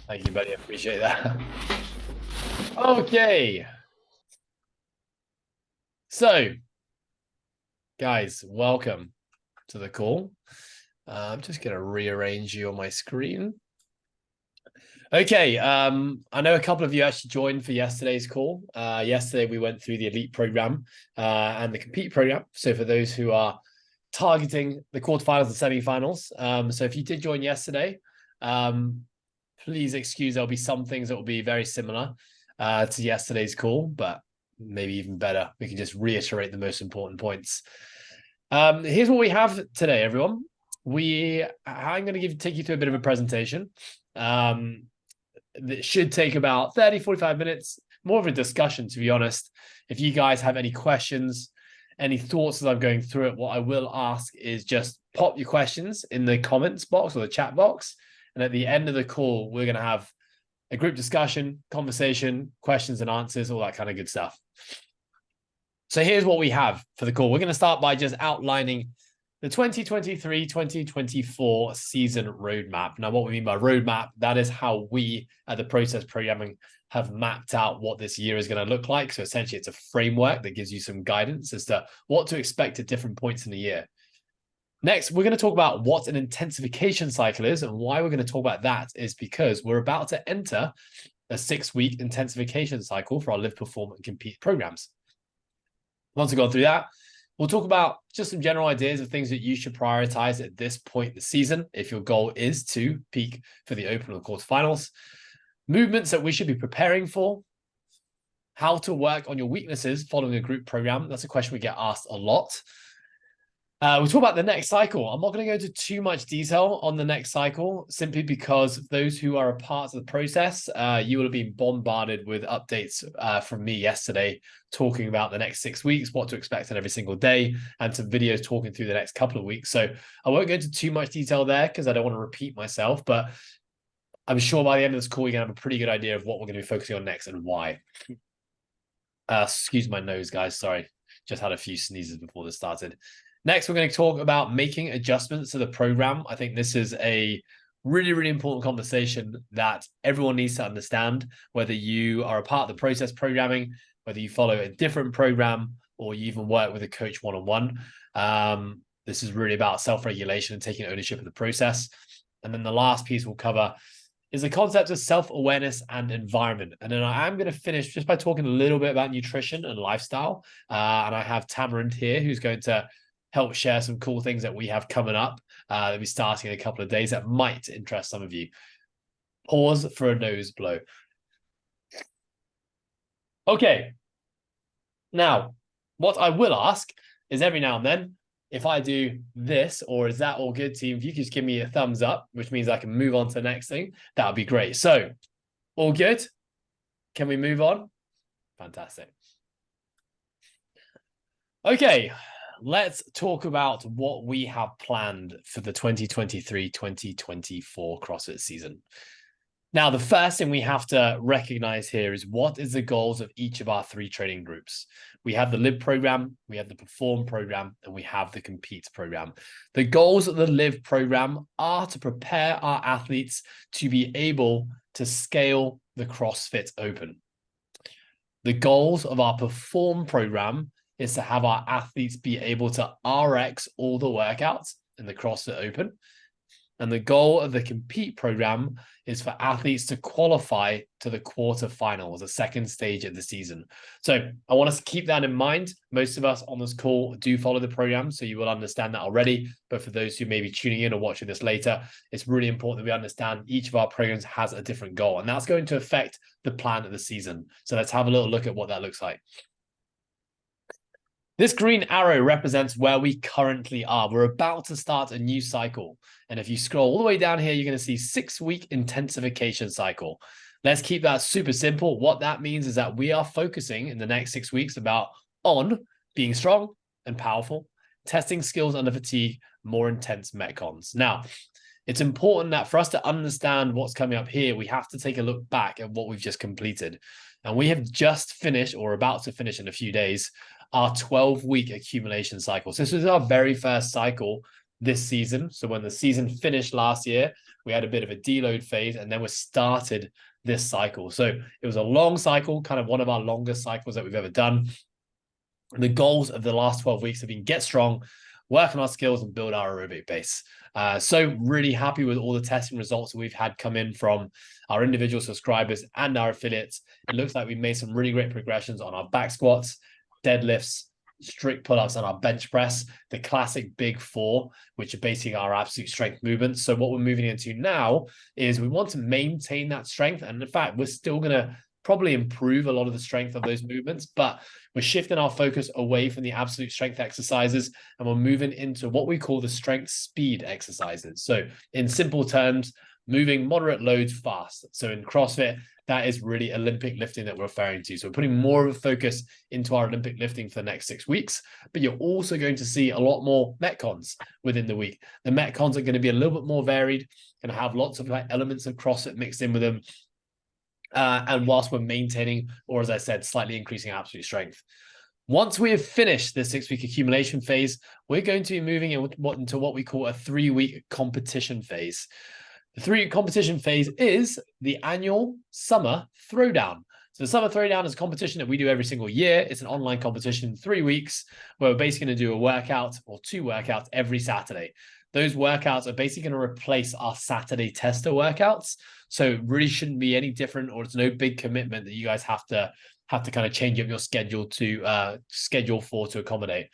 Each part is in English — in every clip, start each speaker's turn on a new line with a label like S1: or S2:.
S1: Thank you, buddy. I appreciate that. Okay. So, guys, welcome to the call. I'm just going to rearrange you on my screen. Okay. I know a couple of you actually joined for yesterday's call. Yesterday, we went through the elite program and the compete program. So, for those who are targeting the quarterfinals and semifinals, so if you did join yesterday, please excuse there'll be some things that will be very similar to yesterday's call, but maybe even better. We can just reiterate the most important points. Here's what we have today, everyone. I'm going to take you through a bit of a presentation. That should take about 30, 45 minutes, more of a discussion, to be honest. If you guys have any questions, any thoughts as I'm going through it, what I will ask is just pop your questions in the comments box or the chat box. And at the end of the call, we're going to have a group discussion, conversation, questions and answers, all that kind of good stuff. So here's what we have for the call. We're going to start by just outlining the 2023-2024 season roadmap. Now, what we mean by roadmap, that is how we at the Process Programming have mapped out what this year is going to look like. So essentially, it's a framework that gives you some guidance as to what to expect at different points in the year. Next, we're going to talk about what an intensification cycle is, and why we're going to talk about that is because we're about to enter a 6-week intensification cycle for our Live, Perform, and Compete programs. Once we've gone through that, we'll talk about just some general ideas of things that you should prioritize at this point in the season if your goal is to peak for the Open or quarterfinals. Movements that we should be preparing for. How to work on your weaknesses following a group program. That's a question we get asked a lot. We'll talk about the next cycle. I'm not going to go into too much detail on the next cycle, simply because those who are a part of the process, you will have been bombarded with updates from me yesterday, talking about the next 6 weeks, what to expect on every single day, and some videos talking through the next couple of weeks. So I won't go into too much detail there because I don't want to repeat myself, but I'm sure by the end of this call, you're going to have a pretty good idea of what we're going to be focusing on next and why. Excuse my nose, guys. Sorry. Just had a few sneezes before this started. Next, we're going to talk about making adjustments to the program. I think this is a really, really important conversation that everyone needs to understand, whether you are a part of the Process Programming, whether you follow a different program, or you even work with a coach one-on-one. This is really about self-regulation and taking ownership of the process. And then the last piece we'll cover is the concept of self-awareness and environment. And then I am going to finish just by talking a little bit about nutrition and lifestyle. And I have Tamarind here, who's going to help share some cool things that we have coming up. That'll be starting in a couple of days that might interest some of you. Pause for a nose blow. Okay. Now, what I will ask is every now and then, if I do this, or is that all good, team? If you could just give me a thumbs up, which means I can move on to the next thing, that would be great. So, all good? Can we move on? Fantastic. Okay, let's talk about what we have planned for the 2023-2024 CrossFit season. Now, the first thing we have to recognize here is what is the goals of each of our 3 training groups. We have the Live program, we have the Perform program, and we have the Compete program. The goals of the Live program are to prepare our athletes to be able to scale the CrossFit Open. The goals of our Perform program is to have our athletes be able to RX all the workouts in the CrossFit Open. And the goal of the Compete program is for athletes to qualify to the quarterfinals, the second stage of the season. So I want us to keep that in mind. Most of us on this call do follow the program, so you will understand that already. But for those who may be tuning in or watching this later, it's really important that we understand each of our programs has a different goal, and that's going to affect the plan of the season. So let's have a little look at what that looks like. This green arrow represents where we currently are. We're about to start a new cycle. And if you scroll all the way down here, you're going to see 6-week intensification cycle. Let's keep that super simple. What that means is that we are focusing in the next 6 weeks on being strong and powerful, testing skills under fatigue, more intense metcons. Now, it's important that for us to understand what's coming up here, we have to take a look back at what we've just completed. And we have just finished, or about to finish in a few days, our 12-week accumulation cycle. So this was our very first cycle this season. So when the season finished last year, We had a bit of a deload phase, and then we started this cycle. So it was a long cycle, kind of one of our longest cycles that we've ever done. The goals of the last 12 weeks have been get strong, work on our skills, and build our aerobic base. So really happy with all the testing results we've had come in from our individual subscribers and our affiliates. It looks like we've made some really great progressions on our back squats, deadlifts, strict pull-ups, and our bench press, the classic big four, which are basically our absolute strength movements. So what we're moving into now is we want to maintain that strength. And in fact, we're still going to probably improve a lot of the strength of those movements, but we're shifting our focus away from the absolute strength exercises, and we're moving into what we call the strength speed exercises. So in simple terms, moving moderate loads fast. So in CrossFit, that is really Olympic lifting that we're referring to. So we're putting more of a focus into our Olympic lifting for the next 6 weeks, but you're also going to see a lot more Metcons within the week. The Metcons are going to be a little bit more varied, going to have lots of elements of CrossFit mixed in with them. And whilst we're maintaining, or as I said, slightly increasing absolute strength. Once we have finished the 6-week accumulation phase, we're going to be moving into what we call a 3-week competition phase. The 3-week competition phase is the annual summer throwdown. So the summer throwdown is a competition that we do every single year. It's an online competition, 3 weeks, where we're basically going to do a workout or 2 workouts every Saturday. Those workouts are basically going to replace our Saturday tester workouts. So it really shouldn't be any different, or it's no big commitment that you guys have to kind of change up your schedule to accommodate.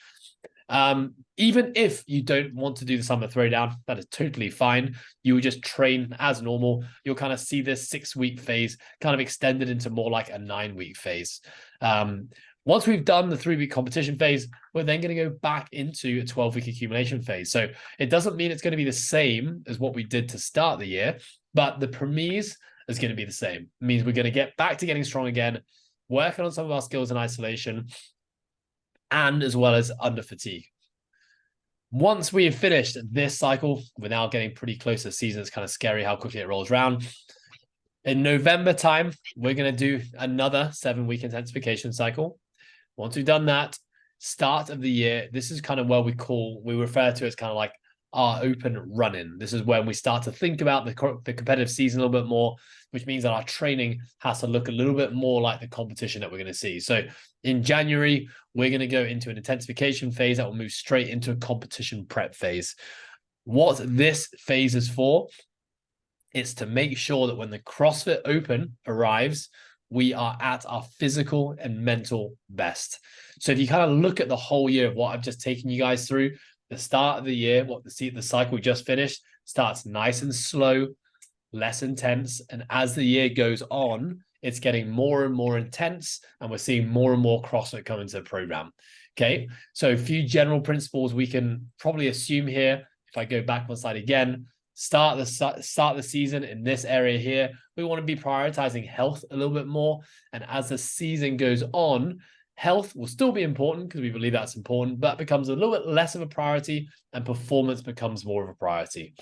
S1: Even if you don't want to do the summer throwdown, that is totally fine. You will just train as normal. You'll kind of see this 6-week phase kind of extended into more like a 9-week phase. Once we've done the 3-week competition phase, we're then going to go back into a 12-week accumulation phase. So it doesn't mean it's going to be the same as what we did to start the year, but the premise is going to be the same. It means we're going to get back to getting strong again, working on some of our skills in isolation, and as well as under fatigue. Once we have finished this cycle, we're now getting pretty close to the season. It's kind of scary how quickly it rolls around. In November time, we're going to do another 7-week intensification cycle. Once we've done that, start of the year, this is kind of where we refer to as kind of like our open run-in. This is when we start to think about the competitive season a little bit more, which means that our training has to look a little bit more like the competition that we're going to see. So in January, we're going to go into an intensification phase that will move straight into a competition prep phase. What this phase is for, it's to make sure that when the CrossFit Open arrives, we are at our physical and mental best. So if you kind of look at the whole year of what I've just taken you guys through, the start of the year, the cycle we just finished starts nice and slow, less intense. And as the year goes on, it's getting more and more intense, and we're seeing more and more CrossFit come into the program. Okay. So a few general principles we can probably assume here. If I go back one slide again, start the season in this area here, we want to be prioritizing health a little bit more. And as the season goes on, health will still be important because we believe that's important, but becomes a little bit less of a priority, and performance becomes more of a priority.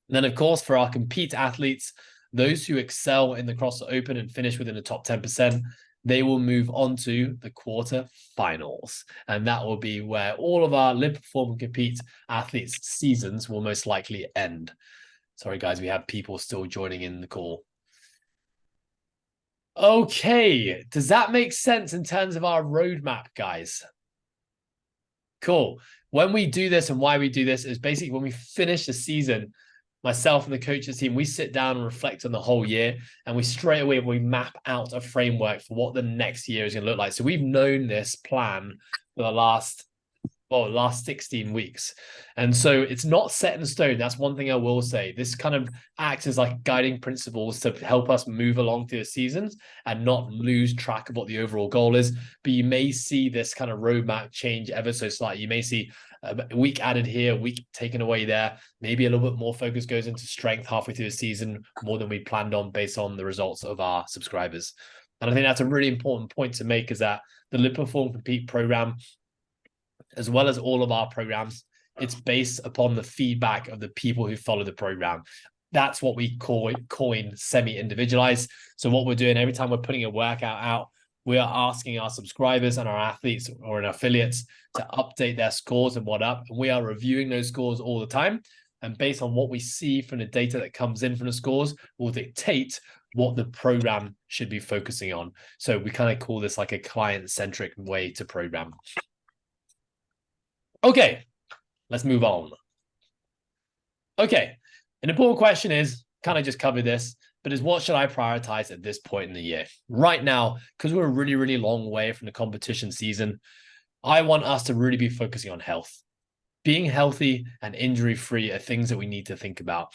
S1: And then, of course, for our compete athletes, those who excel in the CrossFit Open and finish within the top 10%, they will move on to the quarter finals. And that will be where all of our Live, Perform, and Compete athletes' seasons will most likely end. Sorry, guys, we have people still joining in the call. Okay, does that make sense in terms of our roadmap, guys? Cool. When we do this and why we do this is basically when we finish the season, myself and the coaches team, we sit down and reflect on the whole year, and we straight away map out a framework for what the next year is going to look like. So we've known this plan for the last 16 weeks. And so it's not set in stone. That's one thing I will say. This kind of acts as like guiding principles to help us move along through the seasons and not lose track of what the overall goal is. But you may see this kind of roadmap change ever so slightly. You may see a week added here, a week taken away there. Maybe a little bit more focus goes into strength halfway through the season, more than we planned on based on the results of our subscribers. And I think that's a really important point to make, is that the Live, Perform, Compete program, as well as all of our programs, it's based upon the feedback of the people who follow the program. That's what we coin semi-individualized. So what we're doing every time we're putting a workout out, we are asking our subscribers and our athletes or our affiliates to update their scores and whatnot. And we are reviewing those scores all the time. And based on what we see from the data that comes in from the scores will dictate what the program should be focusing on. So we kind of call this like a client-centric way to program. Okay, let's move on. Okay, an important question is, kind of just covered this, but is what should I prioritize at this point in the year? Right now, because we're a really, really long way from the competition season, I want us to really be focusing on health. Being healthy and injury-free are things that we need to think about.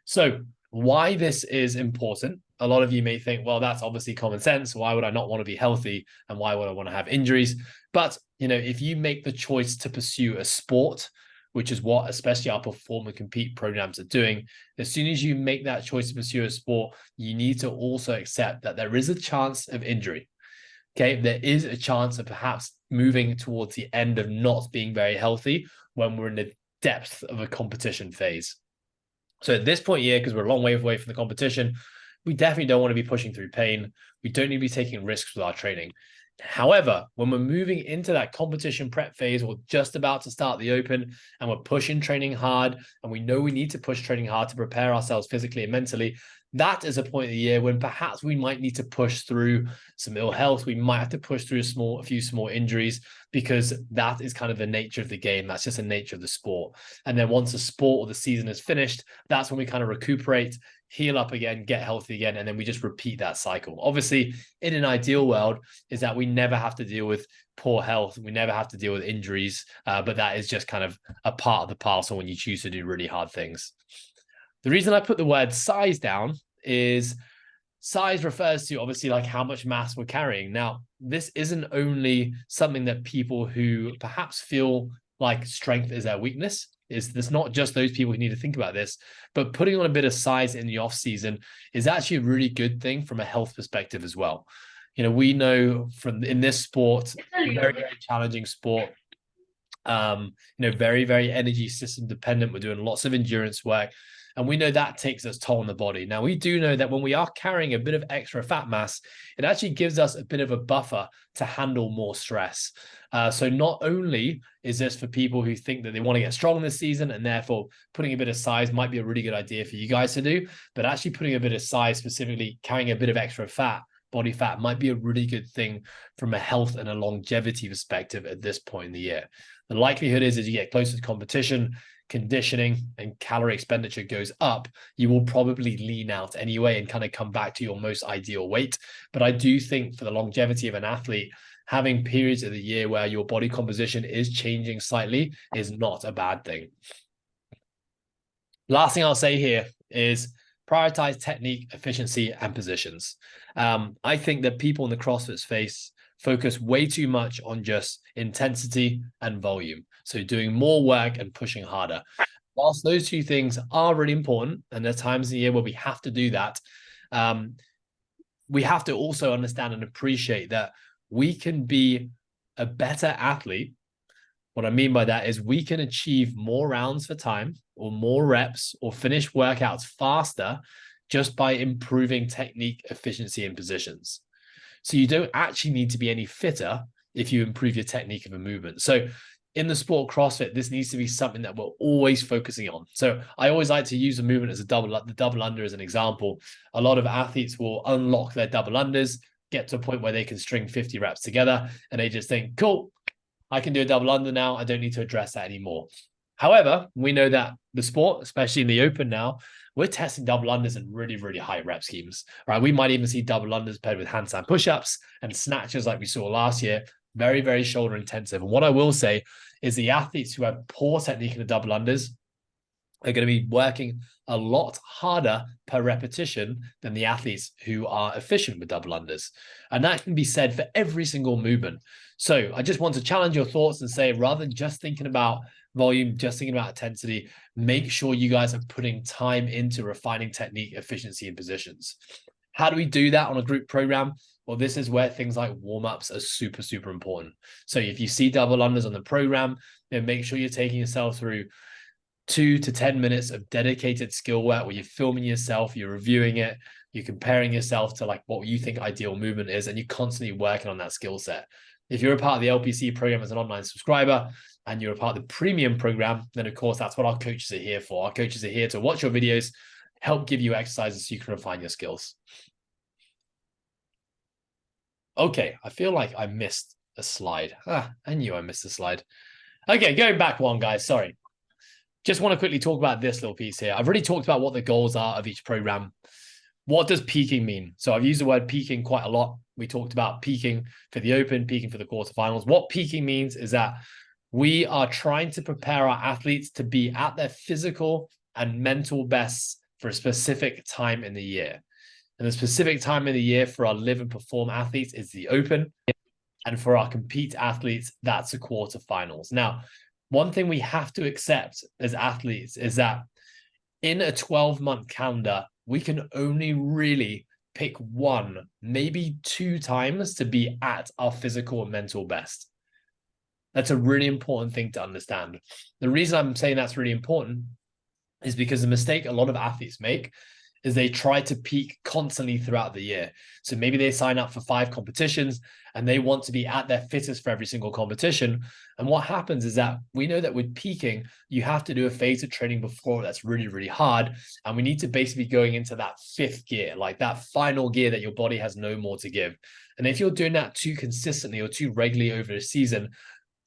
S1: So why this is important, a lot of you may think, well, that's obviously common sense. Why would I not want to be healthy? And why would I want to have injuries? But, if you make the choice to pursue a sport, which is what especially our perform and compete programs are doing, as soon as you make that choice to pursue a sport, you need to also accept that there is a chance of injury. Okay, there is a chance of perhaps moving towards the end of not being very healthy when we're in the depth of a competition phase. So at this point here, because we're a long way away from the competition, we definitely don't want to be pushing through pain. We don't need to be taking risks with our training. However, when we're moving into that competition prep phase, we're just about to start the open and we're pushing training hard, and we know we need to push training hard to prepare ourselves physically and mentally. That is a point of the year when perhaps we might need to push through some ill health. We might have to push through a few small injuries, because that is kind of the nature of the game. That's just the nature of the sport. And then once the sport or the season is finished, that's when we kind of recuperate, heal up again, get healthy again, and then we just repeat that cycle. Obviously, in an ideal world is that we never have to deal with poor health. We never have to deal with injuries, but that is just kind of a part of the parcel when you choose to do really hard things. The reason I put the word size down is size refers to obviously like how much mass we're carrying. Now, this isn't only something that people who perhaps feel like strength is their weakness. There's not just those people who need to think about this, but putting on a bit of size in the off season is actually a really good thing from a health perspective as well. We know from in this sport, very, very challenging sport, very, very energy system dependent. We're doing lots of endurance work. And we know that takes its toll on the body. Now, we do know that when we are carrying a bit of extra fat mass, it actually gives us a bit of a buffer to handle more stress. So not only is this for people who think that they want to get strong this season, and therefore putting a bit of size might be a really good idea for you guys to do, but actually putting a bit of size, specifically carrying a bit of extra fat, body fat, might be a really good thing from a health and a longevity perspective at this point in the year. The likelihood is as you get closer to competition, conditioning and calorie expenditure goes up, you will probably lean out anyway and kind of come back to your most ideal weight. But I do think for the longevity of an athlete, having periods of the year where your body composition is changing slightly is not a bad thing. Last thing I'll say here is prioritize technique, efficiency, and positions. I think that people in the CrossFit space focus way too much on just intensity and volume. So doing more work and pushing harder. Whilst those two things are really important, and there's times in the year where we have to do that, we have to also understand and appreciate that we can be a better athlete. What I mean by that is we can achieve more rounds for time or more reps or finish workouts faster just by improving technique, efficiency, and positions. So you don't actually need to be any fitter if you improve your technique of a movement. So in the sport CrossFit, this needs to be something that we're always focusing on. So I always like to use the movement as the double under as an example. A lot of athletes will unlock their double unders, get to a point where they can string 50 reps together, and they just think, cool, I can do a double under now. I don't need to address that anymore. However, we know that the sport, especially in the open now, we're testing double unders in really, really high rep schemes, right? We might even see double unders paired with handstand push-ups and snatches like we saw last year. Very, very shoulder intensive. And what I will say is the athletes who have poor technique in the double unders are going to be working a lot harder per repetition than the athletes who are efficient with double unders. And that can be said for every single movement. So I just want to challenge your thoughts and say, rather than just thinking about volume, just thinking about intensity, make sure you guys are putting time into refining technique, efficiency, and positions. How do we do that on a group program? Well, this is where things like warm-ups are super, super important. So if you see double unders on the program, then make sure you're taking yourself through 2 to 10 minutes of dedicated skill work where you're filming yourself, you're reviewing it, you're comparing yourself to like what you think ideal movement is, and you're constantly working on that skill set. If you're a part of the LPC program as an online subscriber, and you're a part of the premium program, then of course, that's what our coaches are here for. Our coaches are here to watch your videos, help give you exercises so you can refine your skills. Okay, I feel like I missed a slide. I knew I missed a slide. Okay, going back one, guys, sorry. Just want to quickly talk about this little piece here. I've already talked about what the goals are of each program. What does peaking mean? So I've used the word peaking quite a lot. We talked about peaking for the open, peaking for the quarterfinals. What peaking means is that we are trying to prepare our athletes to be at their physical and mental best for a specific time in the year. And the specific time in the year for our live and perform athletes is the open. And for our compete athletes, that's the quarterfinals. Now, one thing we have to accept as athletes is that in a 12-month calendar, we can only really pick one, maybe two times to be at our physical and mental best. That's a really important thing to understand. The reason I'm saying that's really important is because the mistake a lot of athletes make is they try to peak constantly throughout the year. So maybe they sign up for 5 competitions and they want to be at their fittest for every single competition. And what happens is that we know that with peaking, you have to do a phase of training before that's really, really hard. And we need to basically be going into that 5th gear, like that final gear that your body has no more to give. And if you're doing that too consistently or too regularly over a season,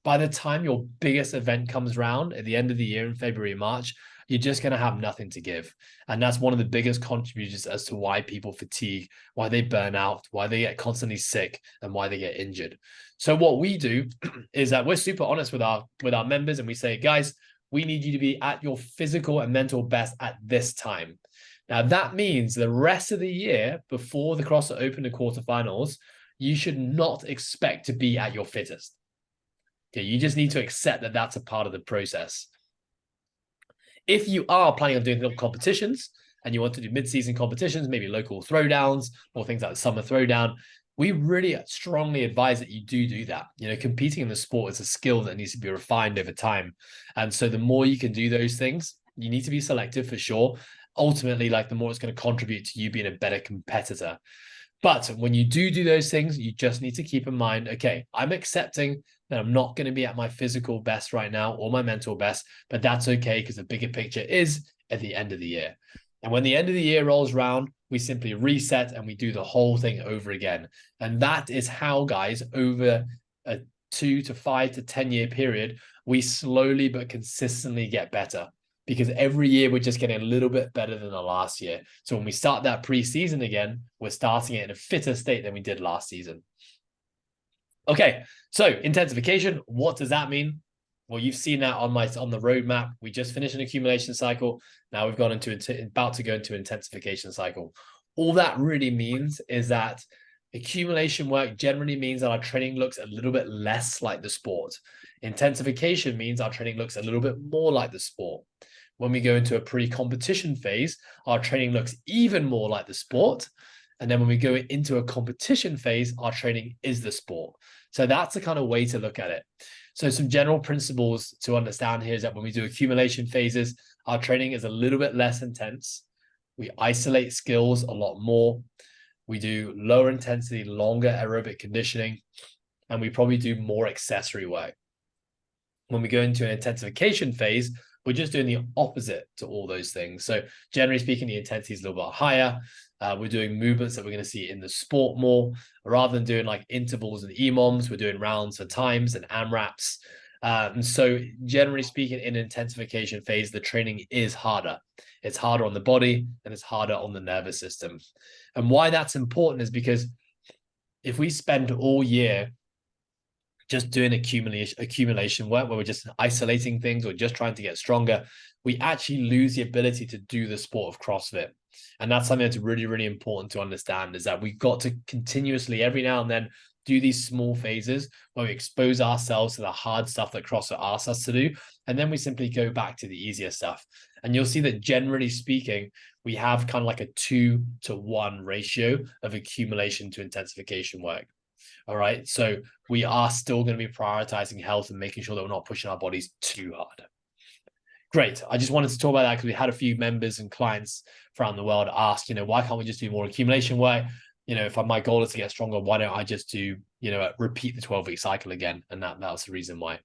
S1: by the time your biggest event comes around at the end of the year in February, March, you're just going to have nothing to give. And that's one of the biggest contributors as to why people fatigue, why they burn out, why they get constantly sick, and why they get injured. So what we do is that we're super honest with our members, and we say, guys, we need you to be at your physical and mental best at this time. Now, that means the rest of the year before the CrossFit Open and quarterfinals, you should not expect to be at your fittest. Okay, you just need to accept that that's a part of the process. If you are planning on doing little competitions and you want to do mid-season competitions, maybe local throwdowns or things like the summer throwdown, we really strongly advise that you do that. You know, competing in the sport is a skill that needs to be refined over time. And so the more you can do those things, you need to be selective for sure. Ultimately, like the more it's going to contribute to you being a better competitor. But when you do those things, you just need to keep in mind, okay, I'm accepting that I'm not going to be at my physical best right now or my mental best, but that's okay because the bigger picture is at the end of the year. And when the end of the year rolls around, we simply reset and we do the whole thing over again. And that is how, guys, over a 2 to 5 to 10 year period, we slowly but consistently get better. Because every year we're just getting a little bit better than the last year. So when we start that pre-season again, we're starting it in a fitter state than we did last season. Okay, so intensification, what does that mean? Well, you've seen that on the roadmap. We just finished an accumulation cycle. Now we've gone into about to go into intensification cycle. All that really means is that accumulation work generally means that our training looks a little bit less like the sport. Intensification means our training looks a little bit more like the sport. When we go into a pre-competition phase, our training looks even more like the sport. And then when we go into a competition phase, our training is the sport. So that's the kind of way to look at it. So some general principles to understand here is that when we do accumulation phases, our training is a little bit less intense. We isolate skills a lot more. We do lower intensity, longer aerobic conditioning, and we probably do more accessory work. When we go into an intensification phase, we're just doing the opposite to all those things. So generally speaking, the intensity is a little bit higher. We're doing movements that we're going to see in the sport more. Rather than doing like intervals and EMOMs, we're doing rounds for times and AMRAPs. And so generally speaking, in intensification phase, the training is harder. It's harder on the body and it's harder on the nervous system. And why that's important is because if we spend all year just doing accumulation work where we're just isolating things or just trying to get stronger, we actually lose the ability to do the sport of CrossFit. And that's something that's really, really important to understand, is that we've got to continuously every now and then do these small phases where we expose ourselves to the hard stuff that CrossFit asks us to do. And then we simply go back to the easier stuff. And you'll see that generally speaking, we have kind of like a 2-to-1 ratio of accumulation to intensification work. All right. So we are still going to be prioritizing health and making sure that we're not pushing our bodies too hard. Great. I just wanted to talk about that because we had a few members and clients around the world ask, why can't we just do more accumulation work? If my goal is to get stronger, why don't I just do, repeat the 12-week cycle again? And that was the reason why.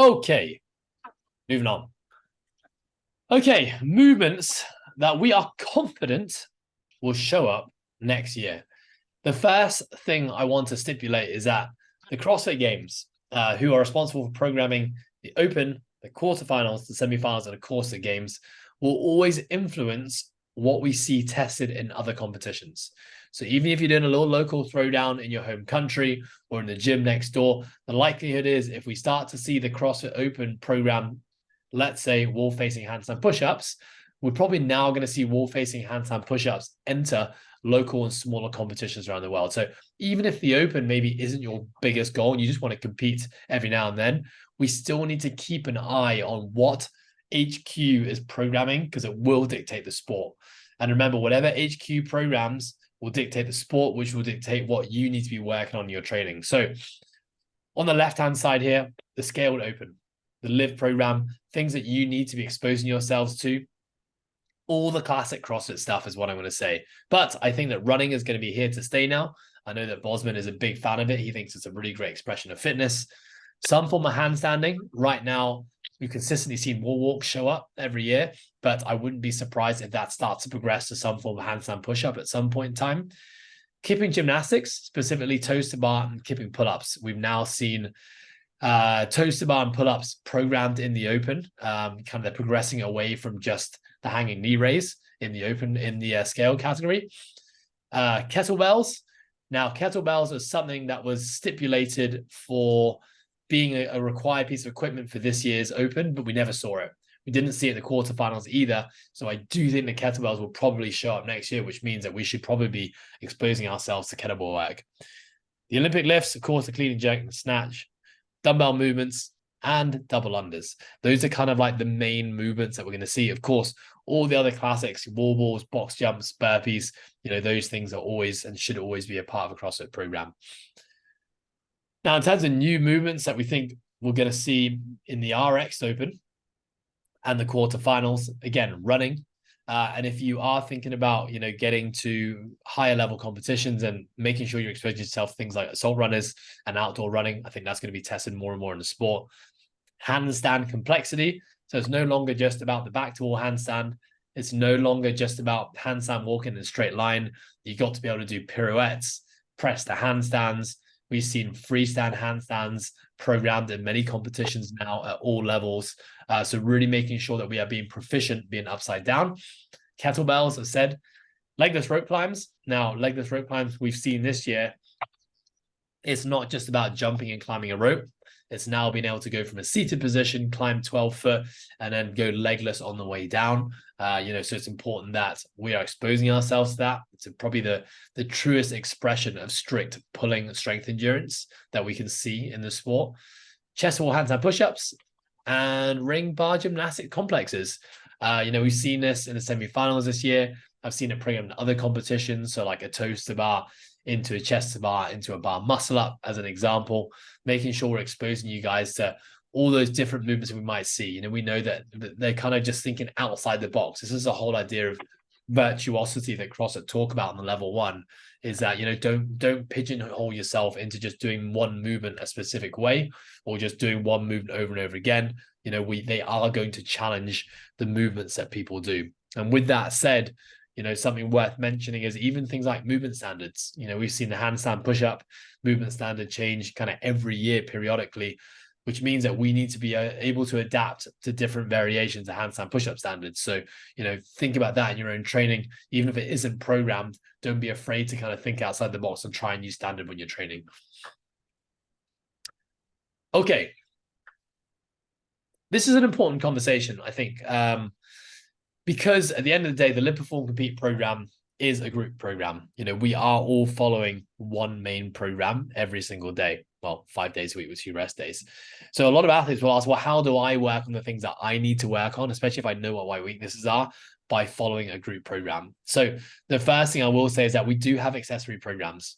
S1: Okay, moving on. Okay, movements that we are confident will show up next year. The first thing I want to stipulate is that the CrossFit Games, who are responsible for programming the Open, the quarterfinals, the semifinals, and of course the Games, will always influence what we see tested in other competitions. So even if you're doing a little local throwdown in your home country or in the gym next door, the likelihood is if we start to see the CrossFit Open program, let's say wall-facing handstand push-ups, we're probably now going to see wall-facing handstand push-ups enter local and smaller competitions around the world. So even if the Open maybe isn't your biggest goal and you just want to compete every now and then, we still need to keep an eye on what HQ is programming because it will dictate the sport. And remember, whatever HQ programs will dictate the sport, which will dictate what you need to be working on in your training. So on the left-hand side here, the scaled Open, the live program, things that you need to be exposing yourselves to. All the classic CrossFit stuff is what I'm going to say. But I think that running is going to be here to stay now. I know that Bosman is a big fan of it. He thinks it's a really great expression of fitness. Some form of handstanding. Right now, we've consistently seen wall walks show up every year, but I wouldn't be surprised if that starts to progress to some form of handstand push-up at some point in time. Kipping gymnastics, specifically toes to bar and kipping pull-ups. We've now seen toes to bar and pull-ups programmed in the Open. Kind of they're progressing away from just the hanging knee raise in the Open, in the scale category. Kettlebells. Now, kettlebells are something that was stipulated for being a required piece of equipment for this year's Open, but we never saw it. We didn't see it in the quarterfinals either. So I do think the kettlebells will probably show up next year, which means that we should probably be exposing ourselves to kettlebell work. The Olympic lifts, of course, the clean and jerk and snatch, dumbbell movements, and double unders. Those are kind of like the main movements that we're going to see. Of course, all the other classics, wall balls, box jumps, burpees, those things are always and should always be a part of a CrossFit program. Now, in terms of new movements that we think we're going to see in the RX Open and the quarterfinals, again, running. And if you are thinking about, getting to higher level competitions and making sure you're exposing yourself to things like assault runners and outdoor running, I think that's going to be tested more and more in the sport. Handstand complexity. So it's no longer just about the back to wall handstand. It's no longer just about handstand walking in a straight line. You got to be able to do pirouettes, press to handstands. We've seen freestand handstands programmed in many competitions now at all levels. So really making sure that we are being proficient, being upside down. Kettlebells, as said, legless rope climbs. Now, legless rope climbs we've seen this year, it's not just about jumping and climbing a rope. It's now being able to go from a seated position, climb 12 foot, and then go legless on the way down. So it's important that we are exposing ourselves to that. It's probably the truest expression of strict pulling strength endurance that we can see in the sport. Chest wall handstand push-ups and ring bar gymnastic complexes. We've seen this in the semifinals this year. I've seen it programmed in other competitions. So like a toes to bar into a chest to bar, into a bar muscle up as an example, making sure we're exposing you guys to all those different movements we might see. We know that they're kind of just thinking outside the box. This is the whole idea of virtuosity that CrossFit talk about on the level one, is that, don't pigeonhole yourself into just doing one movement a specific way or just doing one movement over and over again. They are going to challenge the movements that people do. And with that said, something worth mentioning is even things like movement standards. We've seen the handstand push-up movement standard change kind of every year periodically, which means that we need to be able to adapt to different variations of handstand push-up standards. So, think about that in your own training. Even if it isn't programmed, don't be afraid to kind of think outside the box and try a new standard when you're training. Okay. This is an important conversation, I think, because at the end of the day, the Live, Perform, Compete program is a group program. We are all following one main program every single day. Well, 5 days a week with 2 rest days. So a lot of athletes will ask, well, how do I work on the things that I need to work on, especially if I know what my weaknesses are, by following a group program? So the first thing I will say is that we do have accessory programs.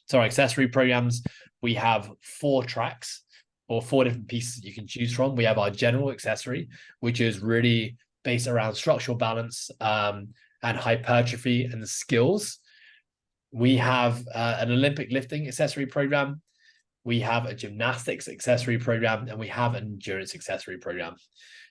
S1: So our accessory programs, we have 4 tracks or 4 different pieces you can choose from. We have our general accessory, which is really based around structural balance and hypertrophy and skills. We have an Olympic lifting accessory program. we have a gymnastics accessory program, and we have an endurance accessory program.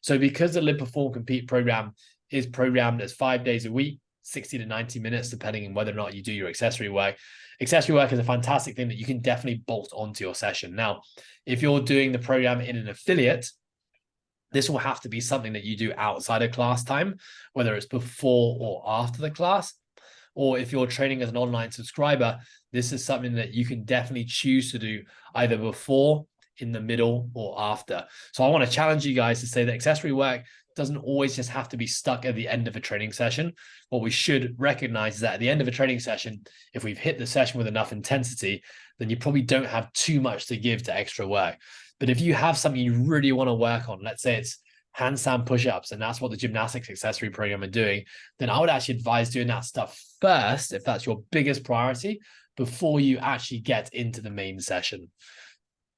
S1: So because the Live Perform Compete program is programmed as 5 days a week, 60 to 90 minutes, depending on whether or not you do your accessory work. Accessory work is a fantastic thing that you can definitely bolt onto your session. Now, if you're doing the program in an affiliate, this will have to be something that you do outside of class time, whether it's before or after the class. Or if you're training as an online subscriber, this is something that you can definitely choose to do either before, in the middle, or after. So I want to challenge you guys to say that accessory work doesn't always just have to be stuck at the end of a training session. What we should recognize is that at the end of a training session, if we've hit the session with enough intensity, then you probably don't have too much to give to extra work. But if you have something you really want to work on, let's say it's handstand push-ups, and that's what the gymnastics accessory program are doing, then I would actually advise doing that stuff first, if that's your biggest priority, before you actually get into the main session.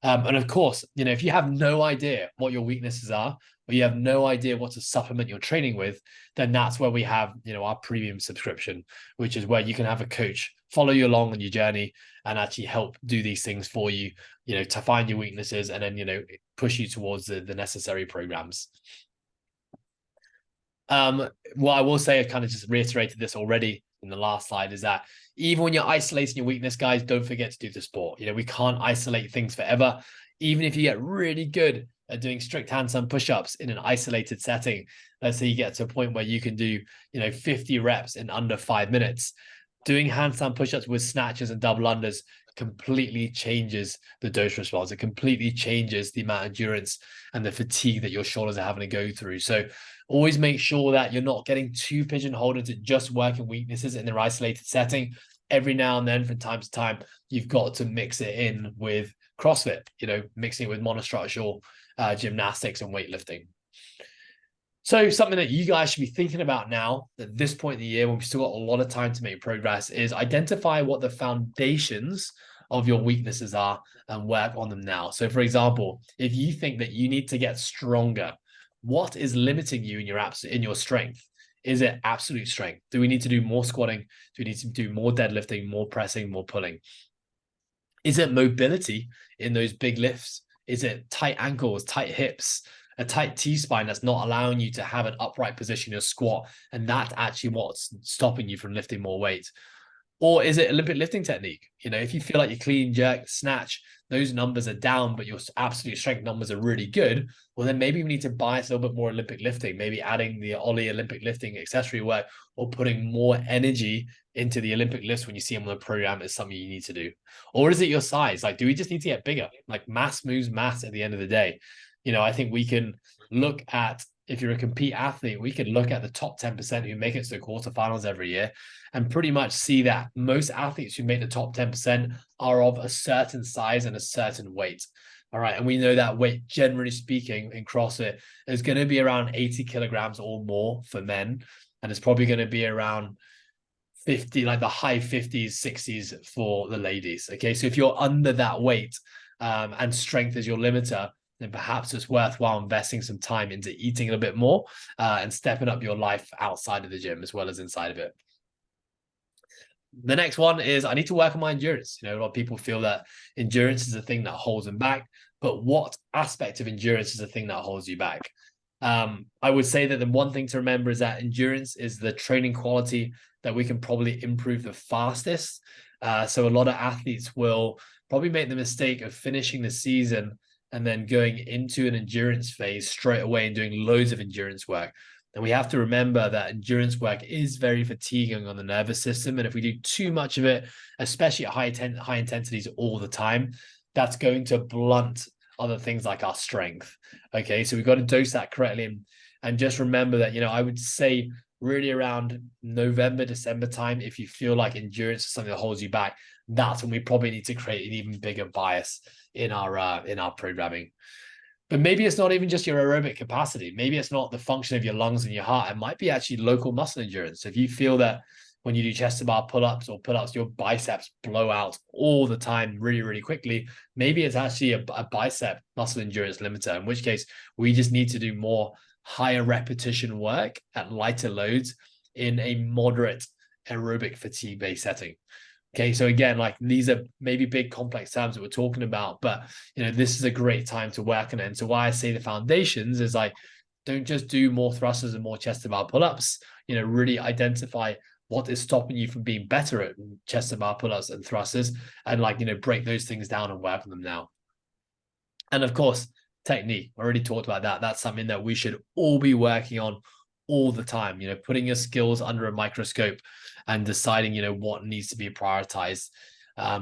S1: And of course, if you have no idea what your weaknesses are, or you have no idea what to supplement your training with, then that's where we have, our premium subscription, which is where you can have a coach follow you along on your journey and actually help do these things for you, to find your weaknesses and then, push you towards the necessary programs. What I will say, I kind of just reiterated this already in the last slide, is that even when you're isolating your weakness, guys, don't forget to do the sport. We can't isolate things forever. Even if you get really good at doing strict handstand push-ups in an isolated setting, let's say you get to a point where you can do, 50 reps in under 5 minutes. Doing handstand push-ups with snatches and double unders completely changes the dose response. It completely changes the amount of endurance and the fatigue that your shoulders are having to go through. So always make sure that you're not getting too pigeonholed into just working weaknesses in their isolated setting. Every now and then, from time to time, you've got to mix it in with CrossFit, mixing it with monostructural gymnastics and weightlifting. So something that you guys should be thinking about now at this point in the year, when we've still got a lot of time to make progress, is identify what the foundations of your weaknesses are and work on them now. So for example, if you think that you need to get stronger, what is limiting you in your strength? Is it absolute strength? Do we need to do more squatting? Do we need to do more deadlifting, more pressing, more pulling? Is it mobility in those big lifts? Is it tight ankles, tight hips, a tight T-spine that's not allowing you to have an upright position in your squat, and that's actually what's stopping you from lifting more weight? Or is it Olympic lifting technique? If you feel like your clean, jerk, snatch, those numbers are down, but your absolute strength numbers are really good, well, then maybe we need to bias a little bit more Olympic lifting, maybe adding the Ollie Olympic lifting accessory work, or putting more energy into the Olympic lifts when you see them on the program is something you need to do. Or is it your size? Like, do we just need to get bigger? Like, mass moves mass at the end of the day. I think we can look at, if you're a compete athlete, we can look at the top 10% who make it to the quarterfinals every year and pretty much see that most athletes who make the top 10% are of a certain size and a certain weight. All right. And we know that weight, generally speaking, in CrossFit is going to be around 80 kilograms or more for men. And it's probably going to be around 50, like the high 50s, 60s for the ladies. Okay. So if you're under that weight and strength is your limiter, then perhaps it's worthwhile investing some time into eating a little bit more and stepping up your life outside of the gym as well as inside of it. The next one is I need to work on my endurance. A lot of people feel that endurance is the thing that holds them back, but what aspect of endurance is the thing that holds you back? I would say that the one thing to remember is that endurance is the training quality that we can probably improve the fastest. So a lot of athletes will probably make the mistake of finishing the season and then going into an endurance phase straight away and doing loads of endurance work. And we have to remember that endurance work is very fatiguing on the nervous system. And if we do too much of it, especially at high intensities all the time, that's going to blunt other things like our strength. Okay, so we've got to dose that correctly. And just remember that, I would say really around November, December time, if you feel like endurance is something that holds you back, that's when we probably need to create an even bigger bias in our programming. But maybe it's not even just your aerobic capacity. Maybe it's not the function of your lungs and your heart. It might be actually local muscle endurance. If you feel that when you do chest to bar pull-ups or pull-ups, your biceps blow out all the time really, really quickly, maybe it's actually a bicep muscle endurance limiter, in which case we just need to do more higher repetition work at lighter loads in a moderate aerobic fatigue-based setting. Okay, so again, like these are maybe big complex terms that we're talking about, but this is a great time to work on it. And so why I say the foundations is like, don't just do more thrusters and more chest to bar pull-ups. Really identify what is stopping you from being better at chest to bar pull-ups and thrusters, and break those things down and work on them now. And of course, technique. I already talked about that. That's something that we should all be working on all the time, putting your skills under a microscope and deciding, what needs to be prioritized.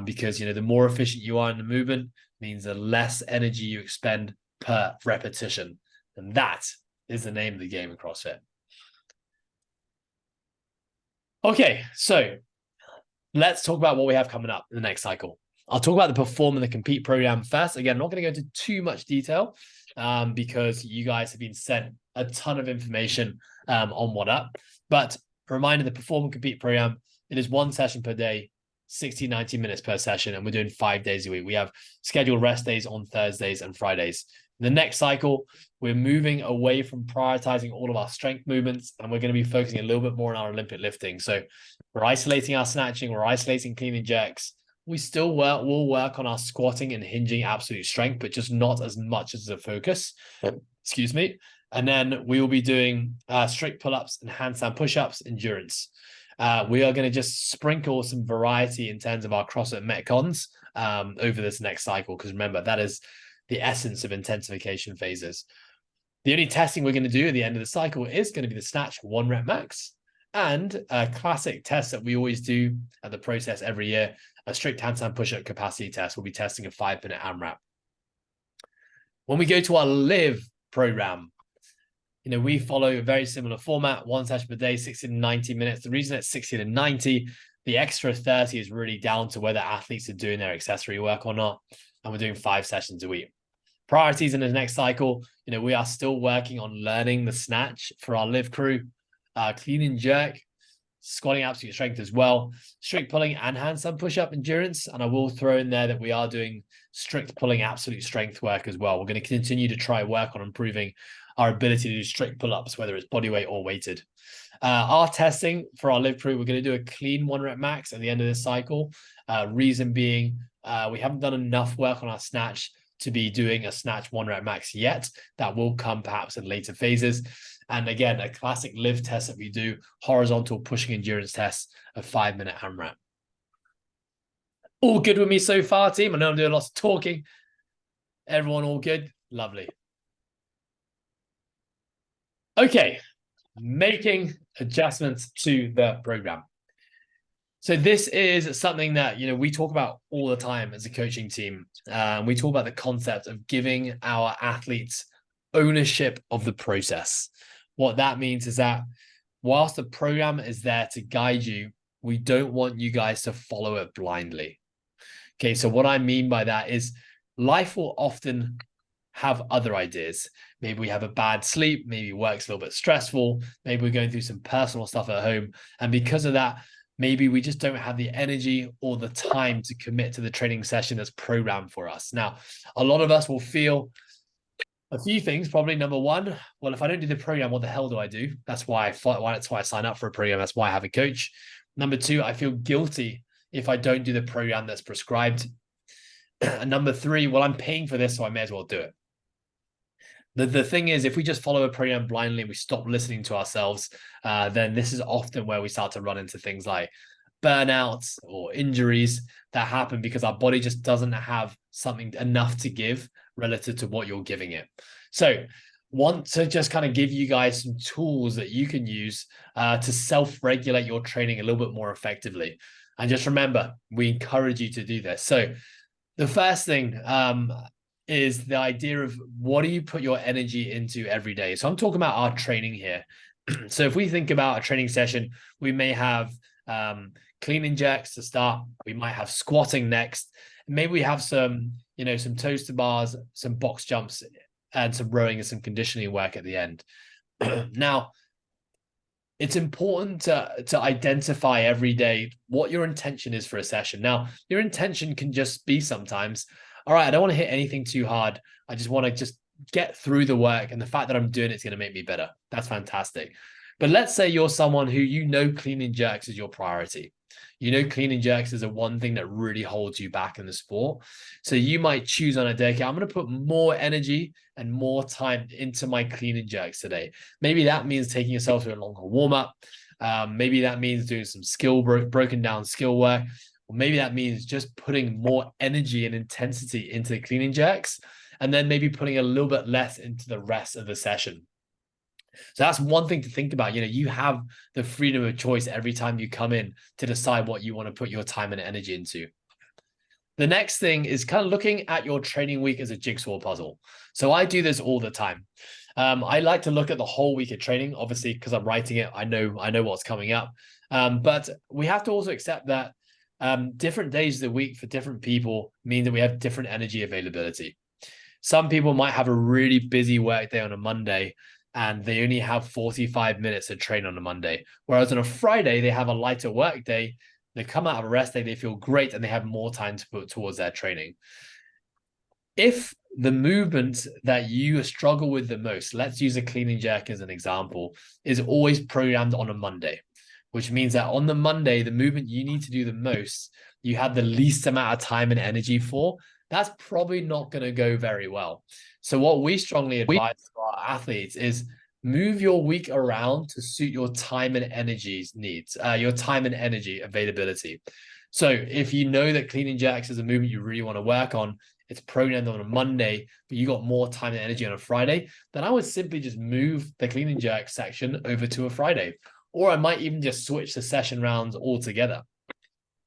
S1: Because, the more efficient you are in the movement means the less energy you expend per repetition. And that is the name of the game in CrossFit. Okay, so let's talk about what we have coming up in the next cycle. I'll talk about the Perform and the Compete program first. Again, I'm not going to go into too much detail because you guys have been sent a ton of information on what up. But a reminder, the Perform and Compete program, it is 1 session per day, 60, 90 minutes per session, and we're doing 5 days a week. We have scheduled rest days on Thursdays and Fridays. The next cycle, we're moving away from prioritizing all of our strength movements, and we're going to be focusing a little bit more on our Olympic lifting. So we're isolating our snatching, we're isolating clean and jerks. We still will work on our squatting and hinging absolute strength, but just not as much as a focus. Excuse me. And then we will be doing strict pull-ups and handstand push-ups, endurance. We are going to just sprinkle some variety in terms of our CrossFit Metcons over this next cycle, because remember, that is the essence of intensification phases. The only testing we're going to do at the end of the cycle is going to be the snatch 1 rep max, and a classic test that we always do at the process every year, a strict handstand push-up capacity test. We'll be testing a 5-minute AMRAP. When we go to our live program, we follow a very similar format, 1 session per day, 60 to 90 minutes. The reason it's 60 to 90, the extra 30 is really down to whether athletes are doing their accessory work or not. And we're doing 5 sessions a week. Priorities in the next cycle, we are still working on learning the snatch for our live crew, clean and jerk, squatting absolute strength as well, strict pulling and handstand push-up endurance. And I will throw in there that we are doing strict pulling absolute strength work as well. We're going to continue to try work on improving our ability to do strict pull-ups, whether it's body weight or weighted. Our testing for our live crew, we're going to do a clean 1 rep max at the end of this cycle. Reason being, we haven't done enough work on our snatch to be doing a snatch 1 rep max yet. That will come perhaps in later phases. And again, a classic live test that we do, horizontal pushing endurance test, a 5-minute AMRAP. All good with me so far, team? I know I'm doing lots of talking. Everyone all good? Lovely. Okay, making adjustments to the program. So this is something that, we talk about all the time as a coaching team. We talk about the concept of giving our athletes ownership of the process. What that means is that whilst the program is there to guide you, we don't want you guys to follow it blindly. Okay, so what I mean by that is life will often have other ideas. Maybe we have a bad sleep, maybe work's a little bit stressful, maybe we're going through some personal stuff at home. And because of that, maybe we just don't have the energy or the time to commit to the training session that's programmed for us. Now, a lot of us will feel a few things. Probably number one, well, if I don't do the program, what the hell do I do? That's why I sign up for a program. That's why I have a coach. Number two, I feel guilty if I don't do the program that's prescribed. And number three, well, I'm paying for this, so I may as well do it. The thing is, if we just follow a program blindly and we stop listening to ourselves, then this is often where we start to run into things like burnouts or injuries that happen because our body just doesn't have something enough to give relative to what you're giving it. So want to just kind of give you guys some tools that you can use to self-regulate your training a little bit more effectively. And just remember, we encourage you to do this. So the first thing is the idea of what do you put your energy into every day? So I'm talking about our training here. So if we think about a training session, we may have clean and jerks to start. We might have squatting next. Maybe we have some toes to bars, some box jumps, and some rowing and some conditioning work at the end. Now, it's important to identify every day what your intention is for a session. Now, your intention can just be sometimes, all right, I don't want to hit anything too hard. I just want to just get through the work. And the fact that I'm doing it's going to make me better. That's fantastic. But let's say you're someone who clean and jerks is your priority. Clean and jerks is the one thing that really holds you back in the sport. So you might choose on a day, okay, I'm going to put more energy and more time into my clean and jerks today. Maybe that means taking yourself to a longer warm up. Maybe that means doing some broken down skill work. Or maybe that means just putting more energy and intensity into the clean and jerks, and then maybe putting a little bit less into the rest of the session. So that's one thing to think about. You have the freedom of choice every time you come in to decide what you want to put your time and energy into. The next thing is kind of looking at your training week as a jigsaw puzzle. So I do this all the time. I like to look at the whole week of training, obviously, because I'm writing it. I know what's coming up. But we have to also accept that different days of the week for different people mean that we have different energy availability. Some people might have a really busy work day on a Monday and they only have 45 minutes to train on a Monday. Whereas on a Friday, they have a lighter work day. They come out of a rest day, they feel great, and they have more time to put towards their training. If the movement that you struggle with the most, let's use a clean and jerk as an example, is always programmed on a Monday, which means that on the Monday, the movement you need to do the most, you have the least amount of time and energy for, that's probably not going to go very well. So what we strongly advise to our athletes is move your week around to suit your time and energy needs, your time and energy availability. So if you know that clean and jerks is a movement you really want to work on, it's programmed on a Monday, but you got more time and energy on a Friday, then I would simply just move the clean and jerk section over to a Friday. Or I might even just switch the session rounds altogether.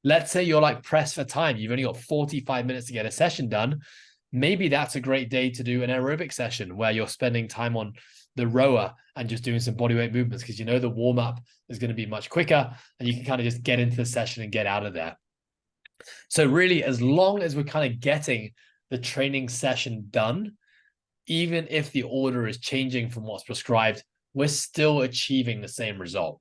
S1: Let's say you're like pressed for time. You've only got 45 minutes to get a session done. Maybe that's a great day to do an aerobic session where you're spending time on the rower and just doing some bodyweight movements, because the warm-up is going to be much quicker and you can kind of just get into the session and get out of there. So really, as long as we're kind of getting the training session done, even if the order is changing from what's prescribed, we're still achieving the same result.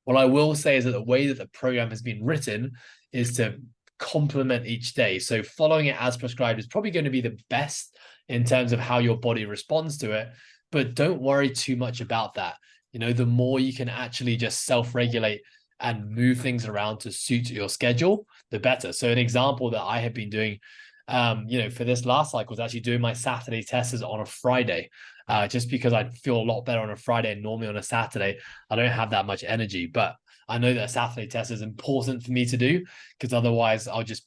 S1: What I will say is that the way that the program has been written is to complement each day. So following it as prescribed is probably going to be the best in terms of how your body responds to it. But don't worry too much about that. The more you can actually just self-regulate and move things around to suit your schedule, the better. So an example that I have been doing, for this last cycle was actually doing my Saturday testers on a Friday, just because I feel a lot better on a Friday. And normally on a Saturday, I don't have that much energy, but I know that a Saturday test is important for me to do, because otherwise I'll just